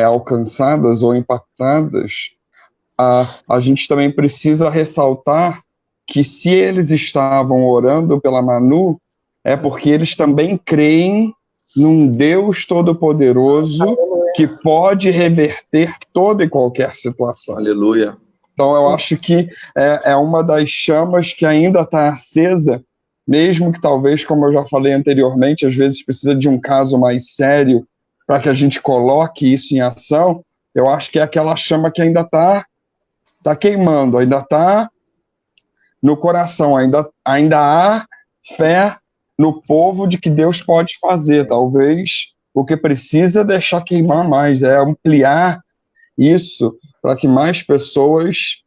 alcançadas ou impactadas, a gente também precisa ressaltar que se eles estavam orando pela Manu, é porque eles também creem num Deus todo-poderoso que pode reverter toda e qualquer situação. Aleluia. Então, eu acho que é uma das chamas que ainda está acesa, mesmo que talvez, como eu já falei anteriormente, às vezes precisa de um caso mais sério para que a gente coloque isso em ação. Eu acho que é aquela chama que ainda está queimando, ainda está no coração, ainda há fé no povo de que Deus pode fazer. Talvez o que precisa é deixar queimar mais, é ampliar isso para que mais pessoas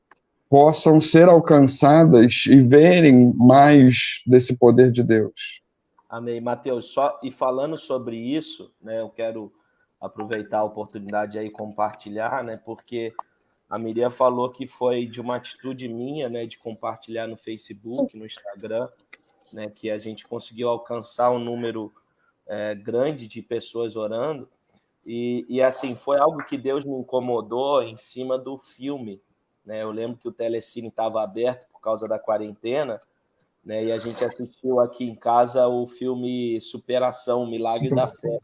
possam ser alcançadas e verem mais desse poder de Deus. Amém, Mateus. E falando sobre isso, né, eu quero aproveitar a oportunidade aí e compartilhar, né, porque a Miriam falou que foi de uma atitude minha, né, de compartilhar no Facebook, no Instagram, né, que a gente conseguiu alcançar um número grande de pessoas orando. E assim, foi algo que Deus me incomodou em cima do filme, né? Eu lembro que o Telecine estava aberto por causa da quarentena, né? E a gente assistiu aqui em casa o filme Superação, o Milagre da Fé,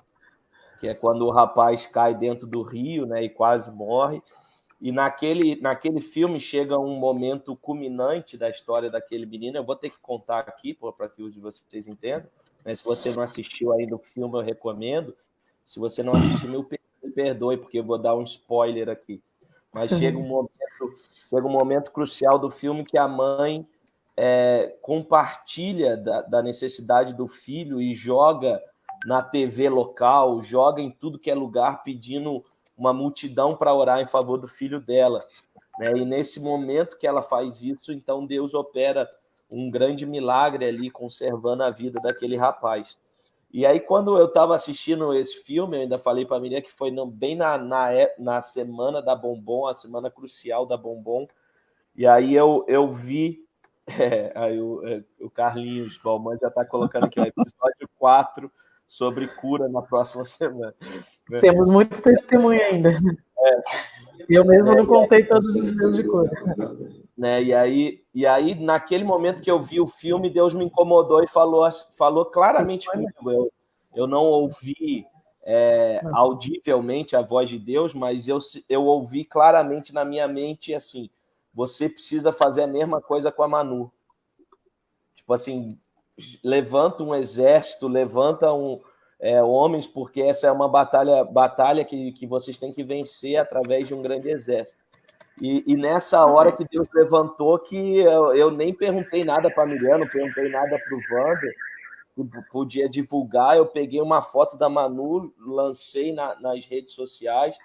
que é quando o rapaz cai dentro do rio, né, e quase morre. E naquele filme chega um momento culminante da história daquele menino. Eu vou ter que contar aqui para que os de vocês entendam, né? Se você não assistiu ainda o filme, eu recomendo. Se você não assistiu, me perdoe, porque eu vou dar um spoiler aqui. Mas chega um momento crucial do filme que a mãe compartilha da necessidade do filho e joga na TV local, joga em tudo que é lugar, pedindo uma multidão para orar em favor do filho dela, né? E nesse momento que ela faz isso, então Deus opera um grande milagre ali, conservando a vida daquele rapaz. E aí, quando eu estava assistindo esse filme, eu ainda falei para a Miriam que foi bem na semana da Bombom, a semana crucial da Bombom, e aí eu vi, aí o Carlinhos Balman já está colocando aqui o episódio 4 sobre cura na próxima semana. Temos muitos testemunhos ainda. Eu mesmo não contei todos os meus de cura. Né? E aí, naquele momento que eu vi o filme, Deus me incomodou e falou claramente comigo. Eu não ouvi audivelmente a voz de Deus, mas eu ouvi claramente na minha mente assim: você precisa fazer a mesma coisa com a Manu. Tipo assim, levanta um exército, levanta homens, porque essa é uma batalha que vocês têm que vencer através de um grande exército. E nessa hora que Deus levantou, que eu nem perguntei nada para a Miriam, não perguntei nada para o Wander, que podia divulgar. Eu peguei uma foto da Manu, lancei nas redes sociais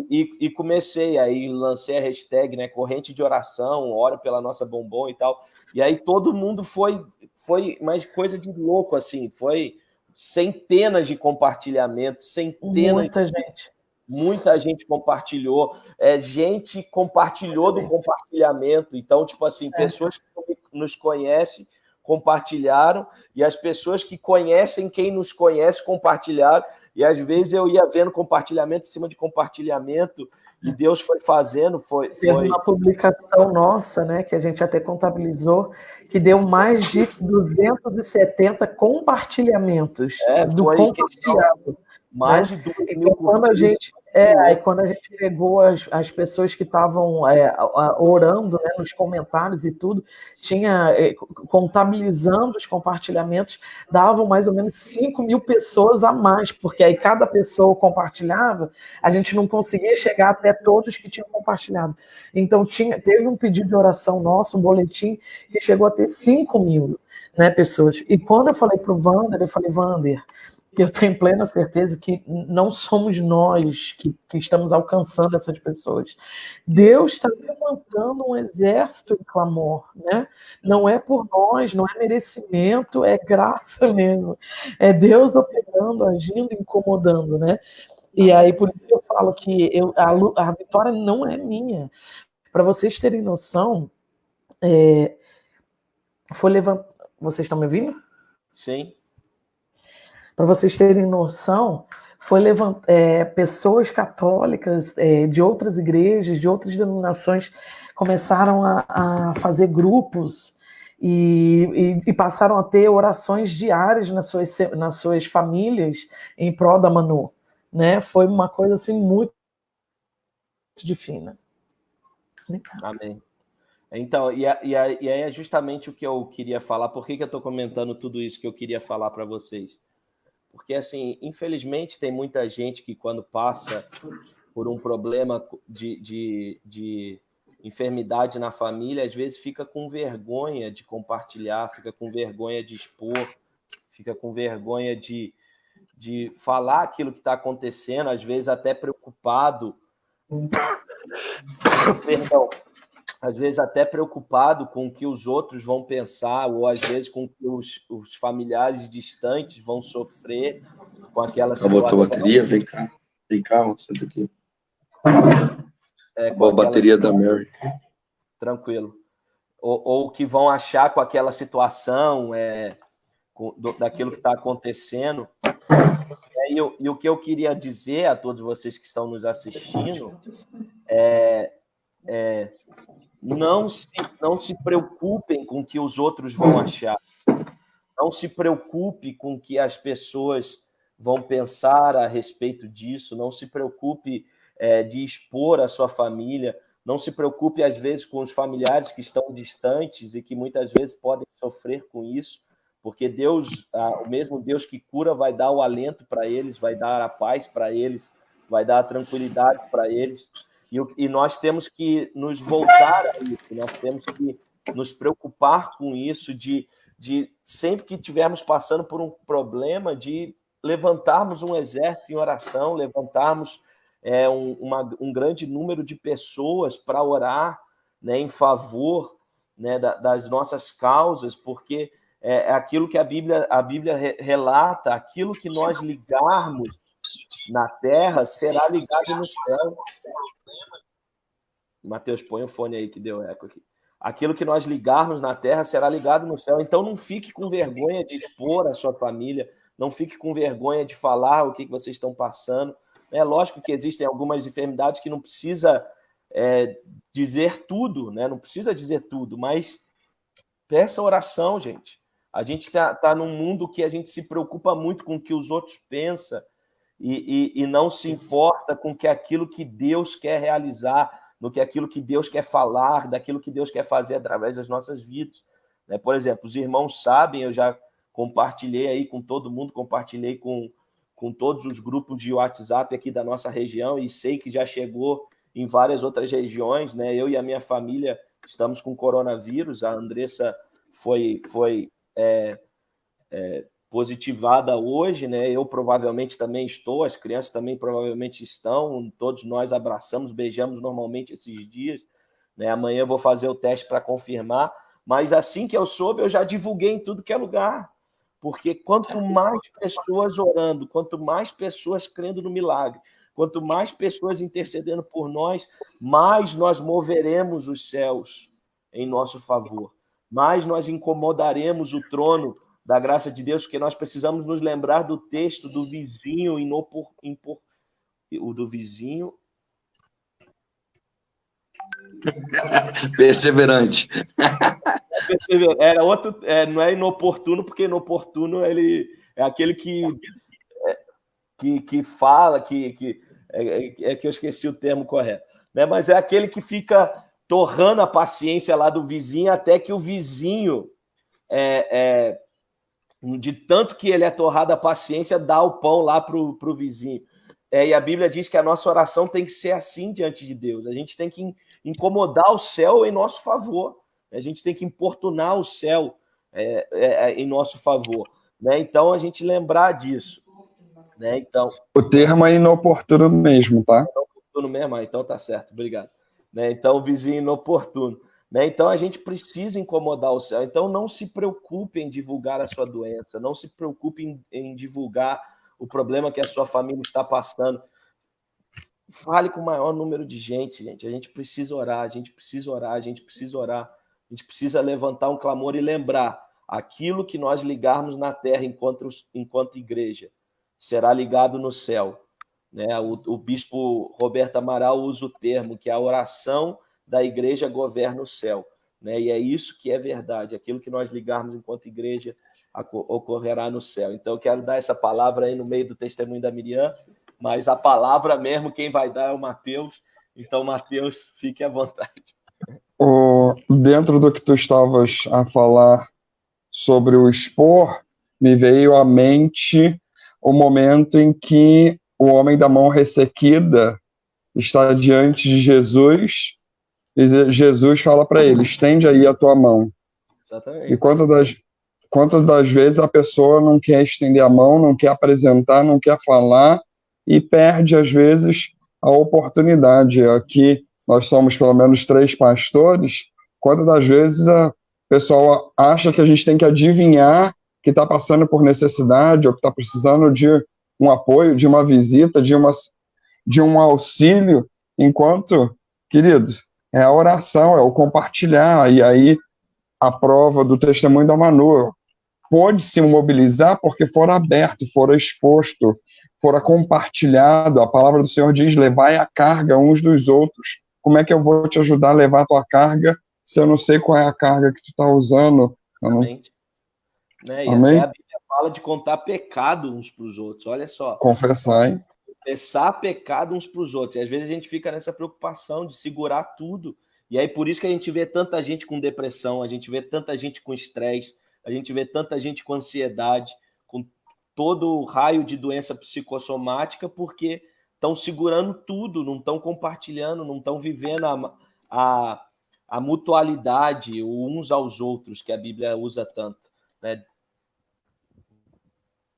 e comecei. Aí lancei a hashtag, né, corrente de oração, ora pela nossa Bombom e tal. E aí todo mundo foi mais coisa de louco, assim, foi centenas de compartilhamentos, Muita gente compartilhou, gente compartilhou do compartilhamento. Então, tipo assim, pessoas que nos conhecem compartilharam, e as pessoas que conhecem quem nos conhece compartilharam, e às vezes eu ia vendo compartilhamento em cima de compartilhamento, e Deus foi fazendo, Teve uma publicação nossa, né, que a gente até contabilizou, que deu mais de 270 compartilhamentos do compartilhado. Mais de 2 mil quando a gente Aí quando a gente pegou as pessoas que estavam orando, né, nos comentários e tudo, tinha, contabilizando os compartilhamentos, davam mais ou menos 5.000 pessoas a mais, porque aí cada pessoa compartilhava, a gente não conseguia chegar até todos que tinham compartilhado. Então teve um pedido de oração nosso, um boletim, que chegou a ter 5.000, né, pessoas. E quando eu falei para o Wander, eu falei, Wander, eu tenho plena certeza que não somos nós que estamos alcançando essas pessoas. Deus está levantando um exército de clamor, né? Não é por nós, não é merecimento, é graça mesmo. É Deus operando, agindo, incomodando, né? E aí, por isso que eu falo que a vitória não é minha. Para vocês terem noção, foi levantado... Vocês estão me ouvindo? Sim. Para vocês terem noção, pessoas católicas de outras igrejas, de outras denominações, começaram a fazer grupos e passaram a ter orações diárias nas suas famílias em prol da Manu. Né? Foi uma coisa assim muito fina. Amém. Então, e aí é justamente o que eu queria falar. Por que eu estou comentando tudo isso que eu queria falar para vocês? Porque, assim, infelizmente, tem muita gente que, quando passa por um problema de enfermidade na família, às vezes fica com vergonha de compartilhar, fica com vergonha de expor, fica com vergonha de falar aquilo que está acontecendo, às vezes até preocupado. Perdão. Às vezes até preocupado com o que os outros vão pensar, ou às vezes com o que os familiares distantes vão sofrer com aquela situação. Acabou a tua bateria? Vem cá, senta aqui. Acabou a bateria da Mary. Tranquilo. Ou que vão achar com aquela situação, daquilo que está acontecendo. E o que eu queria dizer a todos vocês que estão nos assistindo não se preocupem com o que os outros vão achar. Não se preocupe com o que as pessoas vão pensar a respeito disso. Não se preocupe de expor a sua família. Não se preocupe, às vezes, com os familiares que estão distantes e que muitas vezes podem sofrer com isso, porque Deus, o mesmo Deus que cura, vai dar o alento para eles, vai dar a paz para eles, vai dar a tranquilidade para eles. E nós temos que nos voltar a isso, nós temos que nos preocupar com isso, de sempre que estivermos passando por um problema, de levantarmos um exército em oração, levantarmos um grande número de pessoas para orar, né, em favor, né, das nossas causas, porque é aquilo que a Bíblia relata, aquilo que nós ligarmos na terra será ligado no céu. Mateus, põe o fone aí que deu eco aqui. Aquilo que nós ligarmos na terra será ligado no céu. Então não fique com vergonha de expor a sua família, não fique com vergonha de falar o que vocês estão passando. É lógico que existem algumas enfermidades que não precisa dizer tudo, né? Não precisa dizer tudo, mas peça oração, gente. A gente está num mundo que a gente se preocupa muito com o que os outros pensam e não se importa com aquilo que Deus quer realizar, aquilo que Deus quer falar, daquilo que Deus quer fazer através das nossas vidas. Né? Por exemplo, os irmãos sabem, eu já compartilhei aí com todo mundo, compartilhei com todos os grupos de WhatsApp aqui da nossa região e sei que já chegou em várias outras regiões. Né? Eu e a minha família estamos com coronavírus, a Andressa foi positivada hoje, né? Eu provavelmente também estou, as crianças também provavelmente estão, todos nós abraçamos, beijamos normalmente esses dias, né? Amanhã eu vou fazer o teste para confirmar, mas assim que eu soube, eu já divulguei em tudo que é lugar, porque quanto mais pessoas orando, quanto mais pessoas crendo no milagre, quanto mais pessoas intercedendo por nós, mais nós moveremos os céus em nosso favor, mais nós incomodaremos o trono da graça de Deus, porque nós precisamos nos lembrar do texto do vizinho do vizinho perseverante. Era outro, não é inoportuno, porque inoportuno ele é aquele que fala, que É que eu esqueci o termo correto. Né? Mas é aquele que fica torrando a paciência lá do vizinho até que o vizinho, de tanto que ele é torrado a paciência, dá o pão lá para o vizinho. E a Bíblia diz que a nossa oração tem que ser assim diante de Deus. A gente tem que incomodar o céu em nosso favor. A gente tem que importunar o céu em nosso favor. Né? Então, a gente lembrar disso. Né? Então, o termo é inoportuno mesmo, tá? Inoportuno mesmo? Então tá certo, obrigado. Né? Então, o vizinho inoportuno. Né? Então, a gente precisa incomodar o céu. Então, não se preocupe em divulgar a sua doença. Não se preocupe em divulgar o problema que a sua família está passando. Fale com o maior número de gente, gente. A gente precisa orar, a gente precisa orar, a gente precisa orar. A gente precisa levantar um clamor e lembrar aquilo que nós ligarmos na terra enquanto igreja será ligado no céu. Né? O bispo Roberto Amaral usa o termo que a oração da igreja governa o céu. Né? E é isso que é verdade. Aquilo que nós ligarmos enquanto igreja ocorrerá no céu. Então, eu quero dar essa palavra aí no meio do testemunho da Miriam, mas a palavra mesmo, quem vai dar é o Mateus. Então, Mateus, fique à vontade. Dentro do que tu estavas a falar sobre o expor, me veio à mente o momento em que o homem da mão ressequida está diante de Jesus e Jesus fala para ele, estende aí a tua mão. Exatamente. E quantas das vezes a pessoa não quer estender a mão, não quer apresentar, não quer falar e perde, às vezes, a oportunidade. Aqui nós somos pelo menos 3 pastores, quantas das vezes a pessoa acha que a gente tem que adivinhar que está passando por necessidade ou que está precisando de um apoio, de uma visita, de um auxílio, enquanto, queridos, é a oração, é o compartilhar, e aí a prova do testemunho da Manu pôde se mobilizar porque fora aberto, fora exposto, fora compartilhado. A palavra do Senhor diz, levai a carga uns dos outros. Como é que eu vou te ajudar a levar a tua carga se eu não sei qual é a carga que tu está usando? Amém. Né? E Amém? até a Bíblia fala de contar pecado uns para os outros. Olha só. Confessar, hein? Confessar pecado uns para os outros. E às vezes a gente fica nessa preocupação de segurar tudo. E aí por isso que a gente vê tanta gente com depressão, a gente vê tanta gente com estresse, a gente vê tanta gente com ansiedade, com todo o raio de doença psicossomática, porque estão segurando tudo, não estão compartilhando, não estão vivendo a mutualidade uns aos outros, que a Bíblia usa tanto. Né?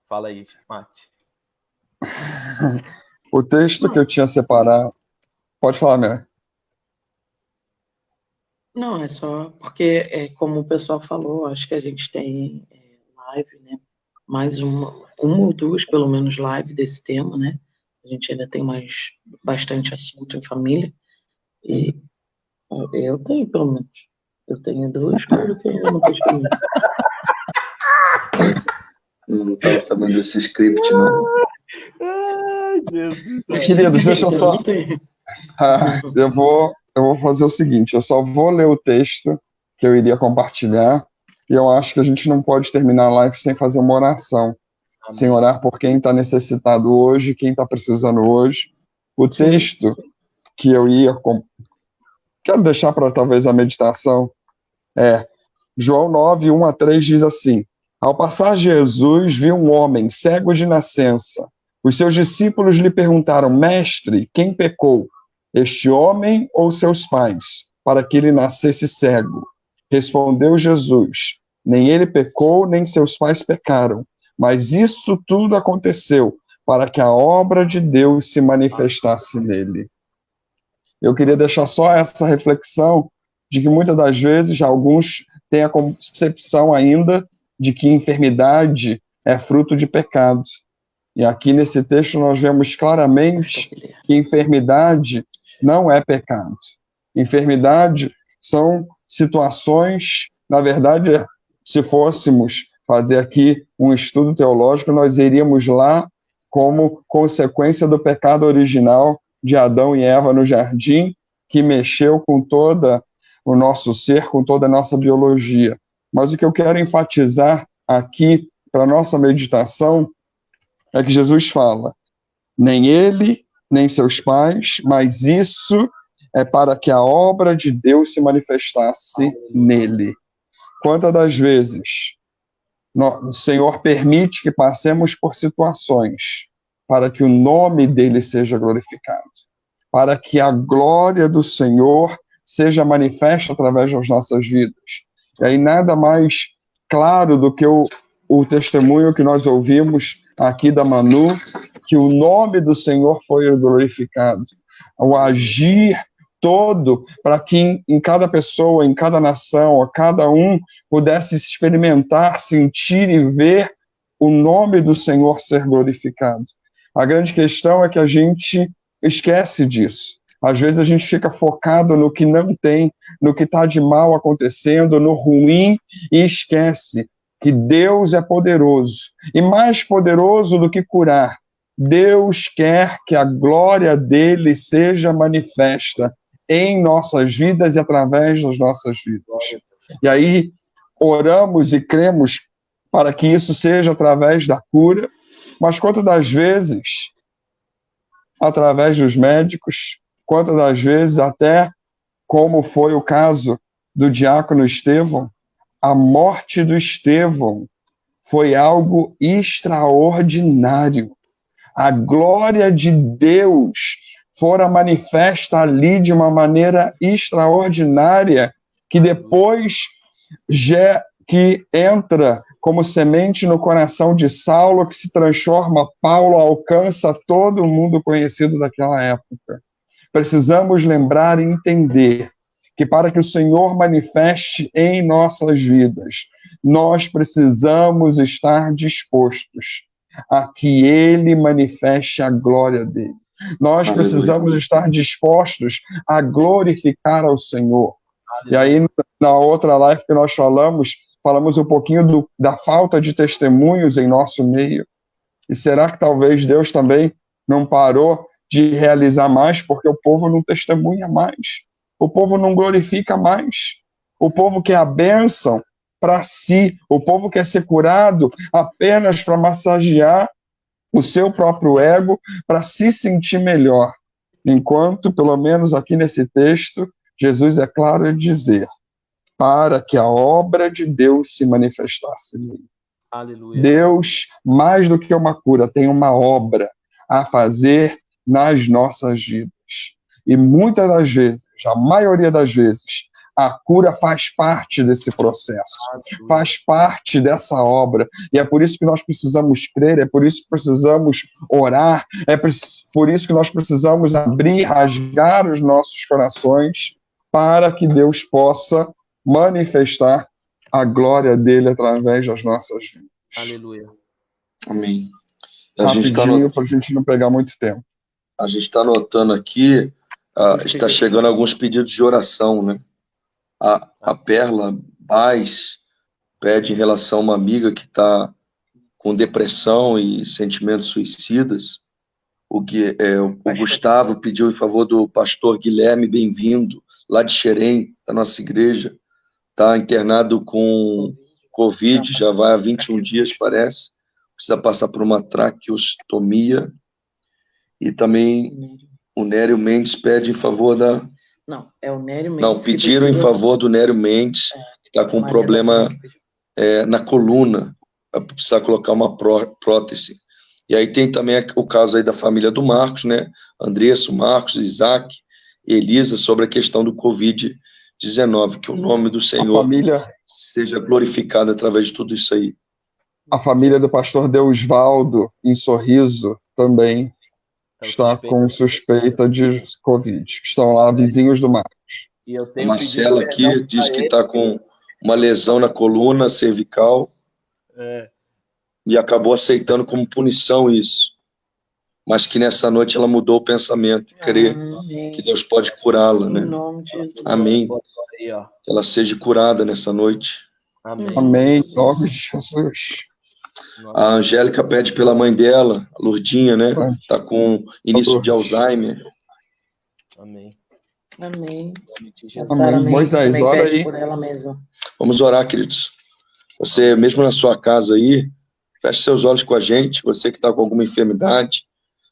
Fala aí, Mate. O texto que eu tinha separado... Pode falar, Mary. Não, é só porque, como o pessoal falou, acho que a gente tem live, né? Mais uma ou 2, pelo menos, live desse tema, né? A gente ainda tem bastante assunto em família. E eu tenho, pelo menos. Eu tenho 2, porque eu ainda não fiz comigo. Não estava sabendo desse script, não. Ai, Jesus. Queridos, deixa eu só... Eu vou fazer o seguinte, eu só vou ler o texto que eu iria compartilhar, e eu acho que a gente não pode terminar a live sem fazer uma oração, sem orar por quem está necessitado hoje, quem está precisando hoje. O texto que eu quero deixar para talvez a meditação, João 9, 1-3 diz assim, ao passar Jesus viu um homem cego de nascença. Os seus discípulos lhe perguntaram, mestre, quem pecou? Este homem ou seus pais, para que ele nascesse cego? Respondeu Jesus, nem ele pecou, nem seus pais pecaram, mas isso tudo aconteceu para que a obra de Deus se manifestasse nele. Eu queria deixar só essa reflexão de que muitas das vezes alguns têm a concepção ainda de que enfermidade é fruto de pecado. E aqui nesse texto nós vemos claramente que enfermidade não é pecado. Enfermidade são situações, na verdade, se fôssemos fazer aqui um estudo teológico, nós iríamos lá como consequência do pecado original de Adão e Eva no jardim, que mexeu com todo o nosso ser, com toda a nossa biologia. Mas o que eu quero enfatizar aqui para a nossa meditação é que Jesus fala, nem ele, nem seus pais, mas isso é para que a obra de Deus se manifestasse nele. Quantas das vezes o Senhor permite que passemos por situações para que o nome dele seja glorificado, para que a glória do Senhor seja manifesta através das nossas vidas. E aí nada mais claro do que o testemunho que nós ouvimos aqui da Manu, que o nome do Senhor foi glorificado. O agir todo para que em cada pessoa, em cada nação, a cada um pudesse experimentar, sentir e ver o nome do Senhor ser glorificado. A grande questão é que a gente esquece disso. Às vezes a gente fica focado no que não tem, no que está de mal acontecendo, no ruim, e esquece que Deus é poderoso. E mais poderoso do que curar, Deus quer que a glória dele seja manifesta em nossas vidas e através das nossas vidas. E aí oramos e cremos para que isso seja através da cura, mas quantas das vezes através dos médicos, quantas das vezes até como foi o caso do diácono Estevão, a morte do Estevão foi algo extraordinário. A glória de Deus fora manifesta ali de uma maneira extraordinária, que depois que entra como semente no coração de Saulo, que se transforma, Paulo alcança todo mundo conhecido daquela época. Precisamos lembrar e entender que para que o Senhor manifeste em nossas vidas, nós precisamos estar dispostos a que Ele manifeste a glória dele. Nós precisamos estar dispostos a glorificar ao Senhor. E aí, na outra live que nós falamos um pouquinho da falta de testemunhos em nosso meio. E será que talvez Deus também não parou de realizar mais porque o povo não testemunha mais? O povo não glorifica mais. O povo quer a bênção para si. O povo quer ser curado apenas para massagear o seu próprio ego, para se sentir melhor. Enquanto, pelo menos aqui nesse texto, Jesus é claro em dizer, para que a obra de Deus se manifestasse nele. Aleluia. Deus, mais do que uma cura, tem uma obra a fazer nas nossas vidas. E muitas das vezes, a maioria das vezes, a cura faz parte desse processo, faz parte dessa obra. E é por isso que nós precisamos crer, é por isso que precisamos orar, é por isso que nós precisamos abrir, rasgar os nossos corações para que Deus possa manifestar a glória dele através das nossas vidas. Aleluia. Amém. Rapidinho, para a gente não pegar muito tempo. A gente está anotando aqui, está chegando alguns pedidos de oração, né? A Perla Baez pede em relação a uma amiga que está com depressão e sentimentos suicidas. O Gustavo pediu em favor do pastor Guilherme Bem-vindo, lá de Xerém, da nossa igreja. Está internado com Covid, já vai há 21 dias, parece. Precisa passar por uma traqueostomia. E também o Nério Mendes pede em favor da... Não, é o Nério Mendes. Não, pediram em favor do Nério Mendes, que está com um problema na coluna, vai precisar colocar uma prótese. E aí tem também o caso aí da família do Marcos, né? Andressa, Marcos, Isaac, Elisa, sobre a questão do Covid-19, que o nome do Senhor seja glorificado através de tudo isso aí. A família do pastor Deusvaldo, em Sorriso, também está com suspeita de Covid. Estão lá vizinhos do Marcos. E eu a tenho Marcela aqui diz que está com uma lesão na coluna cervical e acabou aceitando como punição isso. Mas que nessa noite ela mudou o pensamento e crê que Deus pode curá-la, né? Em nome de Jesus. Amém. Que ela seja curada nessa noite. Amém. Amém. Em nome de Jesus. A Angélica pede pela mãe dela, a Lourdinha, né? Está com início de Alzheimer. Amém. Amém. Amém. Moisés, ora aí. Por ela mesma. Vamos orar, queridos. Você, mesmo na sua casa aí, feche seus olhos com a gente. Você que está com alguma enfermidade,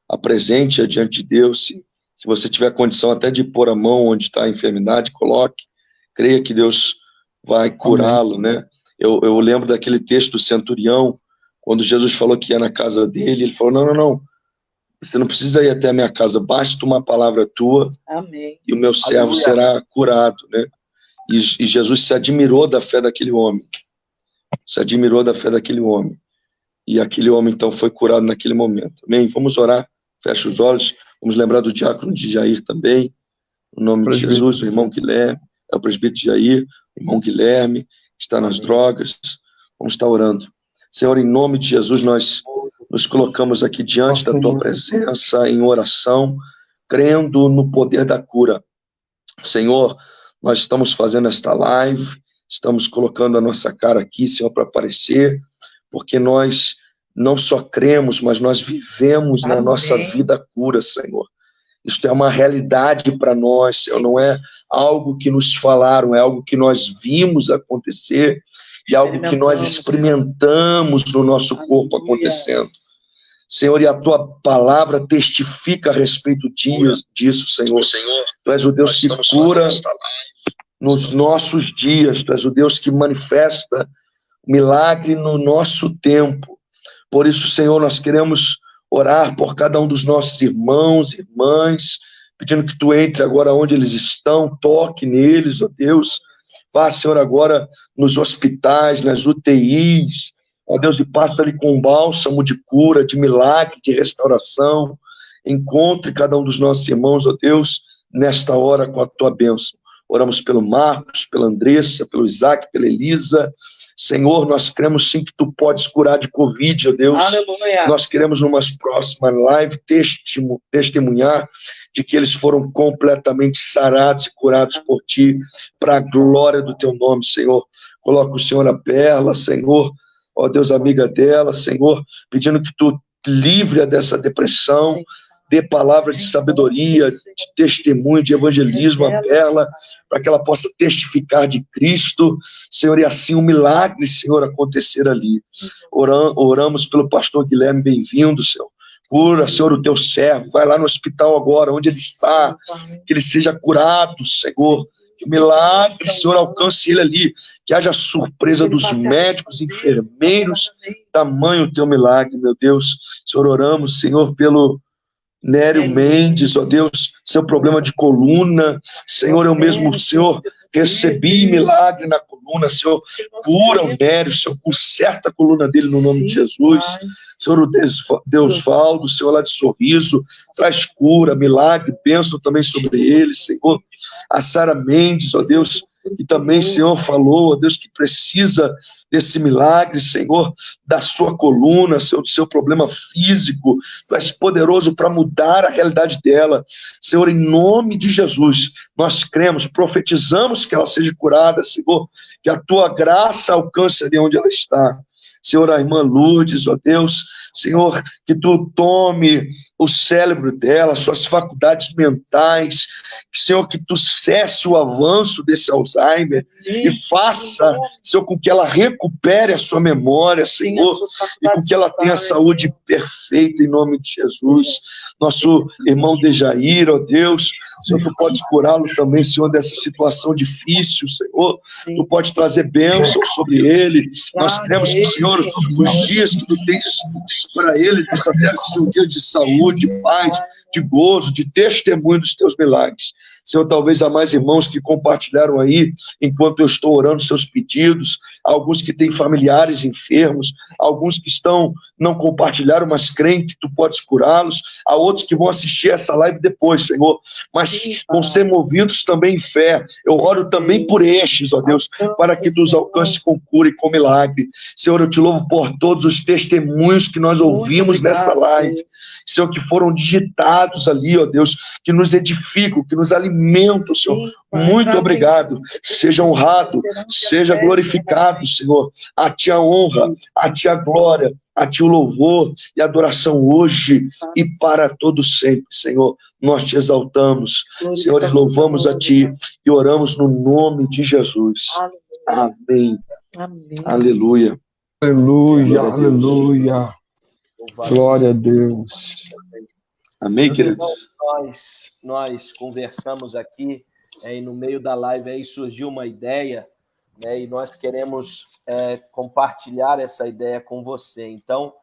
apresente-a diante de Deus. Se você tiver condição até de pôr a mão onde está a enfermidade, coloque. Creia que Deus vai curá-lo, né? Eu lembro daquele texto do centurião, quando Jesus falou que ia na casa dele, ele falou, não, você não precisa ir até a minha casa, basta uma palavra tua. Amém. E o meu servo será curado, né? E Jesus se admirou da fé daquele homem. Se admirou da fé daquele homem. E aquele homem, então, foi curado naquele momento. Amém? Vamos orar. Fecha os olhos. Vamos lembrar do diácono de Jair também. No nome de Jesus, o irmão Guilherme. É o presbítero de Jair, o irmão Guilherme, que está nas drogas. Vamos estar orando. Senhor, em nome de Jesus, nós nos colocamos aqui diante da tua presença em oração, crendo no poder da cura. Senhor, nós estamos fazendo esta live, estamos colocando a nossa cara aqui, Senhor, para aparecer, porque nós não só cremos, mas nós vivemos na nossa vida a cura, Senhor. Isto é uma realidade para nós, Senhor, não é algo que nos falaram, é algo que nós vimos acontecer e algo que nós experimentamos no nosso corpo acontecendo. Senhor, e a tua palavra testifica a respeito disso, Senhor. Tu és o Deus que cura nos nossos dias, tu és o Deus que manifesta milagre no nosso tempo. Por isso, Senhor, nós queremos orar por cada um dos nossos irmãos, irmãs, pedindo que tu entre agora onde eles estão, toque neles, ó Deus. Vá, Senhor, agora nos hospitais, nas UTIs, ó Deus, e passa ali com um bálsamo de cura, de milagre, de restauração. Encontre cada um dos nossos irmãos, ó Deus, nesta hora com a tua bênção. Oramos pelo Marcos, pela Andressa, pelo Isaac, pela Elisa. Senhor, nós cremos sim que tu podes curar de Covid, ó Deus. Aleluia. Nós queremos numa próxima live testemunhar de que eles foram completamente sarados e curados por ti, para a glória do teu nome, Senhor. Coloca o Senhor a Perla, Senhor, ó Deus, amiga dela, Senhor, pedindo que tu livre-a dessa depressão, dê palavra de sabedoria, de testemunho, de evangelismo a Perla, para que ela possa testificar de Cristo, Senhor, e assim um milagre, Senhor, acontecer ali. Oramos pelo pastor Guilherme, bem-vindo, Senhor. Cura, Senhor, o teu servo, vai lá no hospital agora, onde ele está, que ele seja curado, Senhor. Que o milagre, Senhor, alcance ele ali, que haja surpresa dos médicos, enfermeiros, tamanho o teu milagre, meu Deus. Senhor, oramos, Senhor, pelo Nério Mendes, ó Deus, seu problema de coluna, Senhor, eu mesmo, Senhor, recebi milagre na coluna, Senhor, cura o Nério, Senhor, conserta a coluna dele no nome de Jesus. Senhor, o Deusvaldo, Senhor, lá de Sorriso, traz cura, milagre, bênção também sobre ele, Senhor. A Sara Mendes, ó Deus, que também, Senhor, falou, ó Deus, que precisa desse milagre, Senhor, da sua coluna, Senhor, do seu problema físico. Tu és poderoso para mudar a realidade dela. Senhor, em nome de Jesus, nós cremos, profetizamos que ela seja curada, Senhor, que a tua graça alcance ali onde ela está. Senhor, a irmã Lourdes, ó Deus, Senhor, que tu tome o cérebro dela, suas faculdades mentais, Senhor, que tu cesse o avanço desse Alzheimer e faça, Senhor, com que ela recupere a sua memória, Senhor, e com que ela tenha saúde perfeita em nome de Jesus. Nosso irmão Dejair, ó Deus, Senhor, tu podes curá-lo também, Senhor, dessa situação difícil, Senhor, tu podes trazer bênção sobre ele. Nós cremos que, Senhor, os dias que tu tens para ele nessa terra sejam dias de saúde, de paz, de gozo, de testemunho dos teus milagres. Senhor, talvez há mais irmãos que compartilharam aí, enquanto eu estou orando seus pedidos, alguns que têm familiares enfermos, alguns que não compartilharam, mas creem que tu podes curá-los, há outros que vão assistir essa live depois, Senhor, mas vão ser movidos também em fé. Eu oro também por estes, ó Deus, para que tu os alcances com cura e com milagre. Senhor, eu te louvo por todos os testemunhos que nós ouvimos nessa live, Senhor, que foram digitados ali, ó Deus, que nos edificam, que nos alimentam, Senhor. Muito obrigado. Seja honrado, seja glorificado, Senhor. A ti a honra, a ti a glória, a ti o louvor e a adoração hoje e para todo sempre, Senhor. Nós te exaltamos, Senhor, e louvamos a ti e oramos no nome de Jesus. Amém. Amém. Aleluia. Aleluia, aleluia. Glória a Deus. Amém, Meus queridos? irmãos, nós conversamos aqui, e no meio da live aí surgiu uma ideia, né, e nós queremos compartilhar essa ideia com você. Então,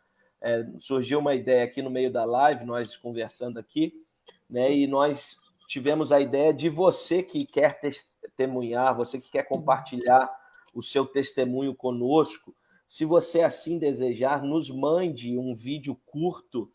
surgiu uma ideia aqui no meio da live, nós conversando aqui, né, e nós tivemos a ideia de você que quer testemunhar, você que quer compartilhar o seu testemunho conosco, se você assim desejar, nos mande um vídeo curto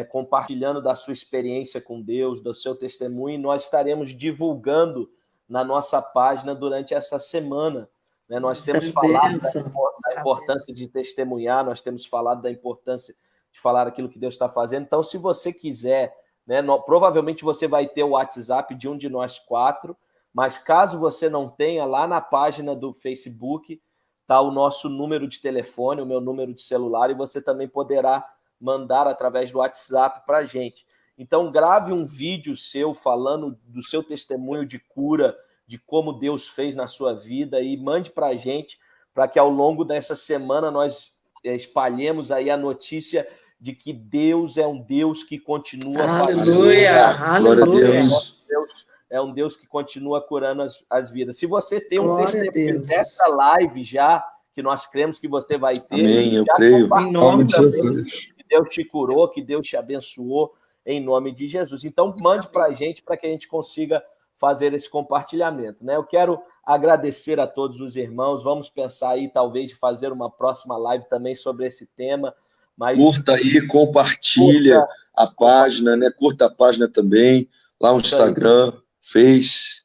compartilhando da sua experiência com Deus, do seu testemunho, e nós estaremos divulgando na nossa página durante essa semana. Né? Nós temos falado da importância de testemunhar, nós temos falado da importância de falar aquilo que Deus está fazendo. Então, se você quiser, né, provavelmente você vai ter o WhatsApp de um de nós 4, mas caso você não tenha, lá na página do Facebook está o nosso número de telefone, o meu número de celular, e você também poderá mandar através do WhatsApp para a gente. Então, grave um vídeo seu falando do seu testemunho de cura, de como Deus fez na sua vida, e mande para a gente, para que ao longo dessa semana nós espalhemos aí a notícia de que Deus é um Deus que continua Aleluia, aleluia. Glória a Deus. Deus é um Deus que continua curando as vidas. Se você tem um Glória a testemunho Deus. dessa live já, que nós cremos que você vai ter. Amém, eu já creio. Em nome de Jesus. Que Deus te curou, que Deus te abençoou, em nome de Jesus. Então, mande para a gente, para que a gente consiga fazer esse compartilhamento. Né? Eu quero agradecer a todos os irmãos. Vamos pensar aí, talvez, de fazer uma próxima live também sobre esse tema. Mas Curta aí, compartilha a página, né? Curta a página também, lá no Instagram, Face.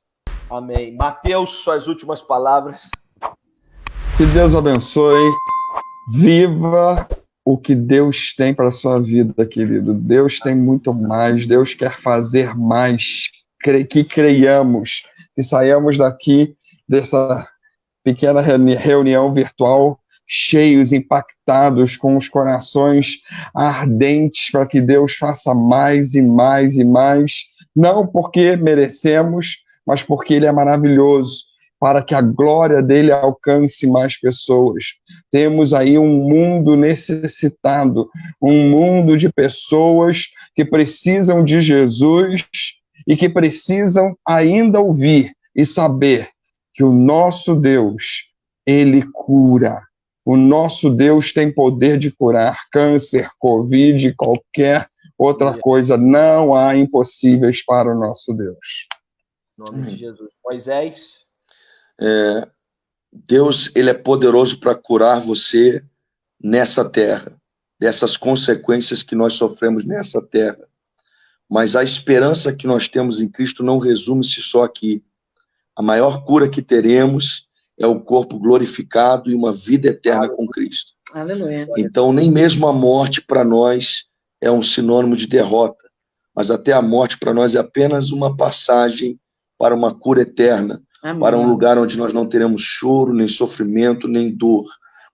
Amém. Mateus, suas últimas palavras. Que Deus abençoe. Viva o que Deus tem para a sua vida, querido. Deus tem muito mais. Deus quer fazer mais. Que creiamos, que saiamos daqui dessa pequena reunião virtual cheios, impactados, com os corações ardentes para que Deus faça mais e mais e mais, não porque merecemos, mas porque Ele é maravilhoso, para que a glória dele alcance mais pessoas. Temos aí um mundo necessitado, um mundo de pessoas que precisam de Jesus e que precisam ainda ouvir e saber que o nosso Deus, Ele cura. O nosso Deus tem poder de curar câncer, Covid, qualquer outra coisa. Não há impossíveis para o nosso Deus. Em nome de Jesus. Moisés? Deus, Ele é poderoso para curar você nessa terra, dessas consequências que nós sofremos nessa terra. Mas a esperança que nós temos em Cristo não resume-se só aqui. A maior cura que teremos é o corpo glorificado e uma vida eterna com Cristo. Aleluia. Então, nem mesmo a morte para nós é um sinônimo de derrota, mas até a morte para nós é apenas uma passagem para uma cura eterna, Amém. Para um lugar onde nós não teremos choro, nem sofrimento, nem dor.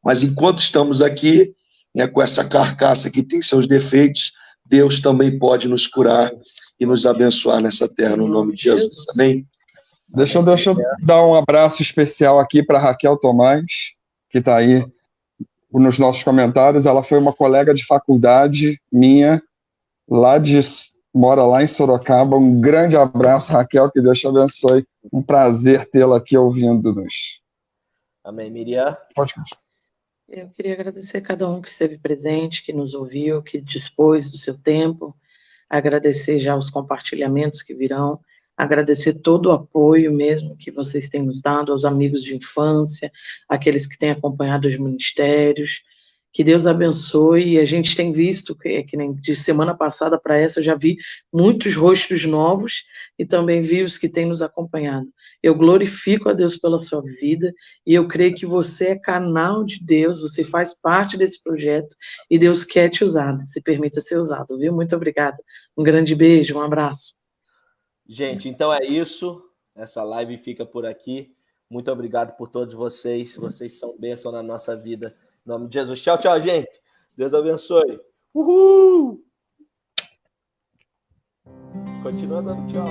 Mas enquanto estamos aqui, né, com essa carcaça que tem seus defeitos, Deus também pode nos curar e nos abençoar nessa terra, no nome de Jesus. Amém? Deixa eu dar um abraço especial aqui para Raquel Tomás, que está aí nos nossos comentários. Ela foi uma colega de faculdade minha, mora lá em Sorocaba. Um grande abraço, Raquel, que Deus te abençoe. Um prazer tê-la aqui ouvindo-nos. Amém. Miriam? Pode continuar. Eu queria agradecer a cada um que esteve presente, que nos ouviu, que dispôs do seu tempo, agradecer já os compartilhamentos que virão, agradecer todo o apoio mesmo que vocês têm nos dado, aos amigos de infância, aqueles que têm acompanhado os ministérios. Que Deus abençoe. A gente tem visto, que nem de semana passada para essa, eu já vi muitos rostos novos e também vi os que têm nos acompanhado. Eu glorifico a Deus pela sua vida e eu creio que você é canal de Deus, você faz parte desse projeto e Deus quer te usar, se permita ser usado, viu? Muito obrigada. Um grande beijo, um abraço. Gente, então é isso. Essa live fica por aqui. Muito obrigado por todos vocês. Vocês são bênção na nossa vida. Em nome de Jesus. Tchau, tchau, gente. Deus abençoe. Uhul! Continua dando tchau.